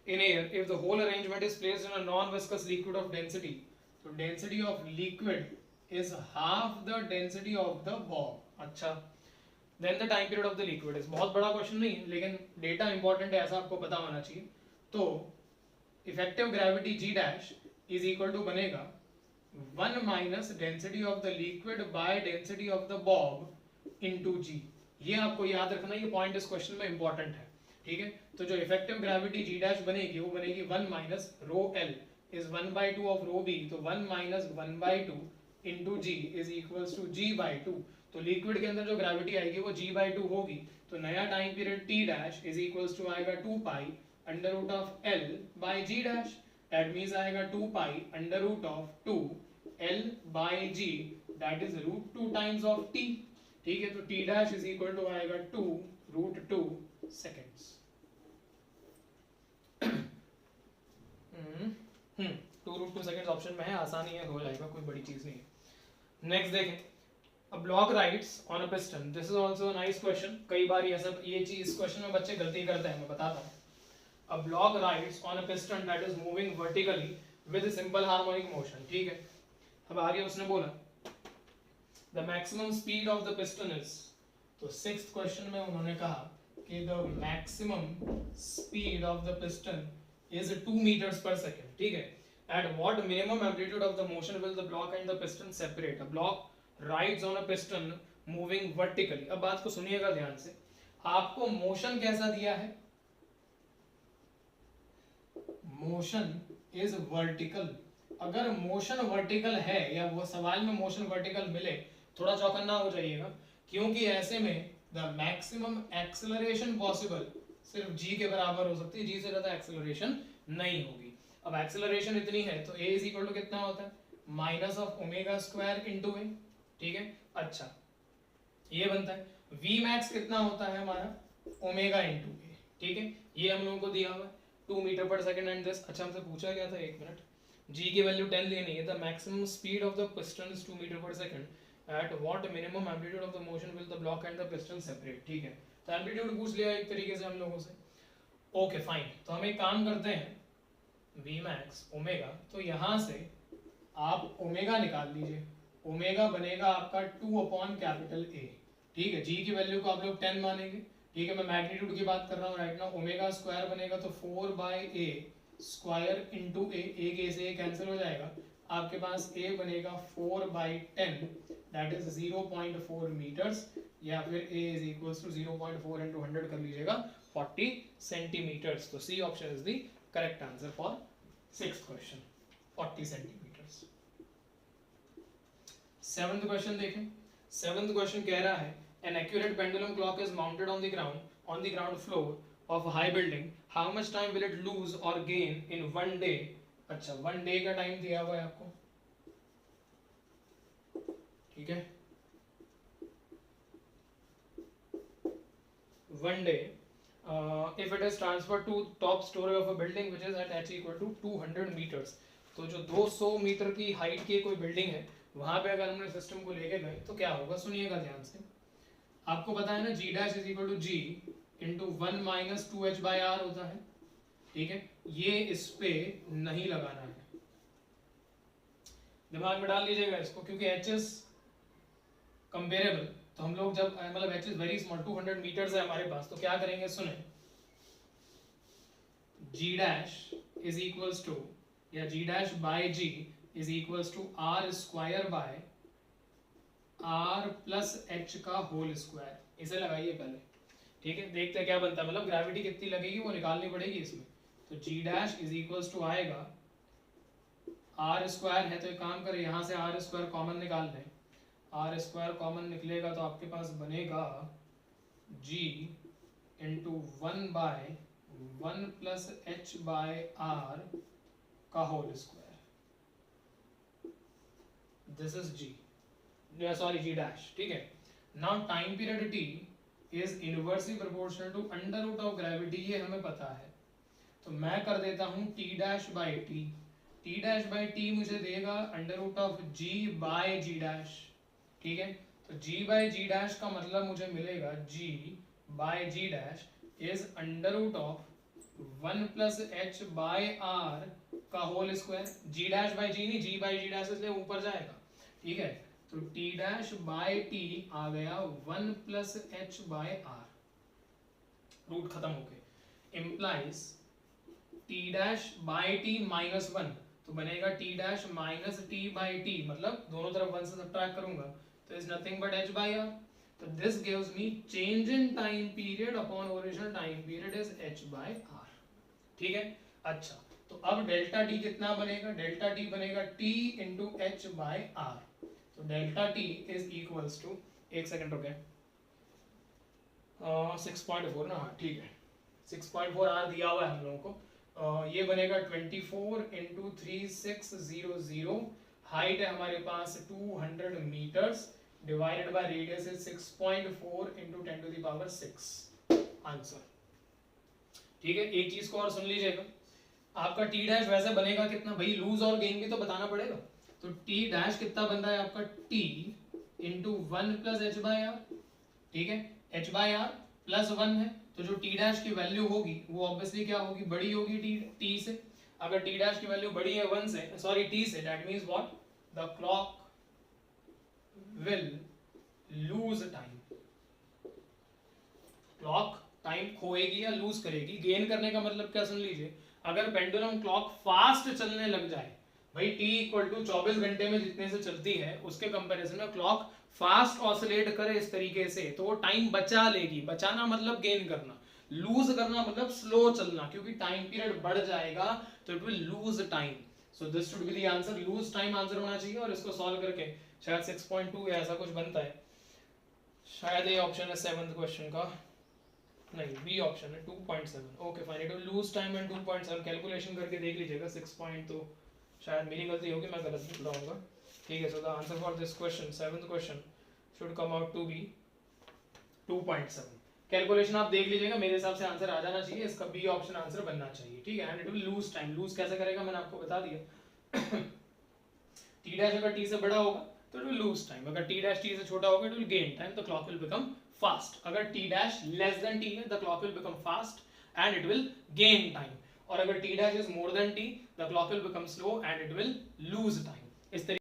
In air if the whole arrangement is placed in a non viscous liquid of density, तो density of liquid is half the density of the bob. अच्छा, then the time period of the liquid is, बहुत बड़ा question नहीं है लेकिन data important है, ऐसा आपको पता होना चाहिए। तो effective gravity g dash is equal to बनेगा 1 minus density of the liquid by density of the bob into g. ये आपको याद रखना, ये पॉइंट इस क्वेश्चन में इंपॉर्टेंट है, ठीक है। तो जो इफेक्टिव ग्रेविटी जी डैश बनेगी वो बनेगी 1 minus rho L is 1/2 of rho B, तो 1 minus 1/2 into g is equals to g/2। तो लिक्विड के अंदर जो ग्रेविटी आएगी वो g/2 होगी, तो नया time period t dash is equals to आएगा 2 पाई under root of l by g dash, that means आएगा 2 पाई under root of 2 l by g, that is root 2 times of t। ठीक है, तो t dash is equal to आएगा 2√2 seconds. 2√2 seconds option में है, आसानी है, हो जाएगा, कोई बड़ी चीज नहीं है। नेक्स्ट देखें, A block rides on a piston. This is also a nice question. कई बार ये सब ये चीज इस क्वेश्चन में बच्चे गलती करते हैं, मैं बताता हूँ। A block rides on a piston that is moving vertically with simple harmonic motion. ठीक है, अब आगे उसने बोला the maximum speed of the piston is, तो सिक्स्थ क्वेश्चन में उन्होंने कहा कि the maximum speed of the piston is 2 meters per second. ठीक है, at what minimum amplitude of the motion will the block and the piston separate? A block rides on a piston moving vertically. अब बात को सुनिएगा ध्यान से, आपको motion कैसा दिया है, मोशन इज वर्टिकल। अगर मोशन वर्टिकल है या वो सवाल में मोशन वर्टिकल मिले, थोड़ा चौकन्ना हो जाइएगा, क्योंकि ऐसे में द मैक्सिमम एक्सेलरेशन पॉसिबल सिर्फ जी के बराबर हो सकती है, जी से ज्यादा एक्सेलरेशन नहीं होगी। अब एक्सेलरेशन इतनी है तो ए इज इक्वल टू कितना होता है, minus of omega square into A. ठीक है, अच्छा ये बनता है v मैक्स कितना होता है हमारा, ओमेगा इंटू ए। ठीक है, ये हम लोगों को दिया हुआ है 2 metre per second and this. अच्छा, हमसे पूछा गया था, एक मिनट, g की वैल्यू 10 लेनी है। The maximum speed of the piston is 2 metre per second at what minimum amplitude of the motion will the block and the piston separate. ठीक है, तो एम्पलीट्यूड पूछ लिया एक तरीके से हम लोगों से। ओके फाइन, तो हम एक काम करते हैं, v मैक्स ओमेगा, तो यहां से आप ओमेगा निकाल लीजिए, ओमेगा बनेगा आपका 2/A। ठीक है, जी की वैल्यू को आप लोग 10 मानेंगे। ठीक है, मैं मैग्नीट्यूड की बात कर रहा हूँ राइट नाउ। ओमेगा स्क्वायर बनेगा तो 4/A स्क्वायर इंटू ए से कैंसिल हो जाएगा, आपके पास a बनेगा 4/10 दैट इज 0.4 मीटर्स, या फिर a is equals to 0.4 into 100 कर लीजिएगा 40 सेंटीमीटर्स। तो C option is the correct answer for sixth question, 40 centimetres. Seventh question देखें, सेवंथ क्वेश्चन कह रहा है an accurate pendulum clock is mounted on the ground floor of a high building. How much time will it lose or gain in 1 day? अच्छा, 1 day का time दिया हुआ है आपको, ठीक है, 1 day if it is transferred to top story of a building which is at h equal to 200 meters. तो जो 200 मीटर की हाइट की कोई बिल्डिंग है, वहां पे अगर हमने सिस्टम को लेके गए तो क्या होगा, सुनिएगा ध्यान से। आपको पता है ना g dash is equal to g into 1 minus 2h/r होता है। ठीक है, ये इस पे नहीं लगाना है, दिमाग में डाल लीजिएगा इसको, क्योंकि h इज कंपेरेबल। तो हम लोग जब मतलब h is very small, 200 metres है हमारे पास, तो क्या करेंगे, सुने, g dash is equals to, या g dash by g is equals to r square by r plus h का होल स्क्वायर। इसे लगाइए पहले, ठीक है, देखते हैं क्या बनता है, मतलब ग्रेविटी कितनी लगेगी वो निकालनी पड़ेगी इसमें। तो g dash is equals to आएगा आर स्क्वायर है, तो एक काम करें यहाँ से आर स्क्वायर कॉमन निकाल लें, आर स्क्वायर कॉमन निकलेगा तो आपके पास बनेगा g into 1/1 plus h by R का whole square, this is g, sorry g dash, ठीक है। Now time period t is inversely proportional to under root of gravity, ये हमें पता है, तो मैं कर देता हूँ t dash by t, t dash by t मुझे देगा under root of g by g dash, ठीक है। तो g बाय g डैश का मतलब मुझे मिलेगा g by g dash is under root of 1 plus h by r का whole square, g dash by g नहीं, g बाय g डैश इसलिए ऊपर जाएगा, ठीक है। तो t डैश बाय t आ गया 1 plus h by r, root खत्म हो गए, implies t dash by t minus 1, तो बनेगा t dash minus t by t, मतलब दोनों तरफ 1 से सब्ट्रैक्ट करूंगा तो is nothing but h by r, तो this gives me change in time period upon original time period is h by r, ठीक है। अच्छा, तो अब डेल्टा t कितना बनेगा, डेल्टा t बनेगा t into h by r, तो delta t is equals to, एक सेकंड रुके, 6.4 ना, ठीक है, 6.4 r दिया हुआ है हम लोगों को, ये बनेगा 24 इंटू 3600, हाइट है हमारे पास 200 metres, divided by radius is 6.4 into 10 to the power 6, answer, ठीक है। एक चीज को और सुन लीजिएगा, आपका टी डैश वैसे बनेगा कितना भाई, लूज और गेन भी तो बताना पड़ेगा, तो टी डैश कितना बन रहा है आपका T into 1 plus H by R, ठीक है, एच बाय आर प्लस 1 है, तो जो टी डैश की वैल्यू होगी वो ऑब्वियसली क्या होगी, बड़ी होगी टी से, अगर टी डैश की वैल्यू बड़ी है 1 से, सॉरी टी से, that means what, the clock will lose time, clock time खोएगी या लूज करेगी, गेन करने का मतलब क्या सुन लीजिए, अगर पेंडुलम क्लॉक फास्ट चलने लग जाए भाई, t इक्वल टू 24 घंटे में जितने से चलती है उसके कंपैरिजन में क्लॉक फास्ट ऑसिलेट करे इस तरीके से, तो वो टाइम बचा लेगी, बचाना मतलब गेन करना, लूज करना मतलब स्लो चलना, क्योंकि टाइम पीरियड बढ़ जाएगा तो it will lose time, so this should be the answer, lose time answer होना चाहिए, और इसको सॉल्व करके शायद 6.2 या ऐसा कुछ बनता है, शायद ये ऑप्शन है 7th क्वेश्चन का, नहीं बी ऑप्शन है 2.7, okay fine, it will lose time and 2.7, calculation करके देख लीजिएगा, 6. तो शायद मेरी गलती होगी, मैं गलत बोल रहा हूँ, ठीक है। So the answer for this question, 7th question should come out to be 2.7, calculation आप देख लीजिएगा, मेरे हिसाब से आंसर आ जाना चाहिए, इसका बी ऑप्शन आंसर बनना चाहिए, ठीक है। And it will lose time, lose कैसे करेगा मैंने आपको बता दिया, टी डैश अगर टी से बड़ा होगा तो इट विल लूज टाइम, अगर टी डैश टी से छोटा होगा it will gain time, the clock will become fast, अगर T dash less than T है the clock will become fast and it will gain time, और अगर t dash is more than t, the clock will become slow and it will lose time, इस तरीके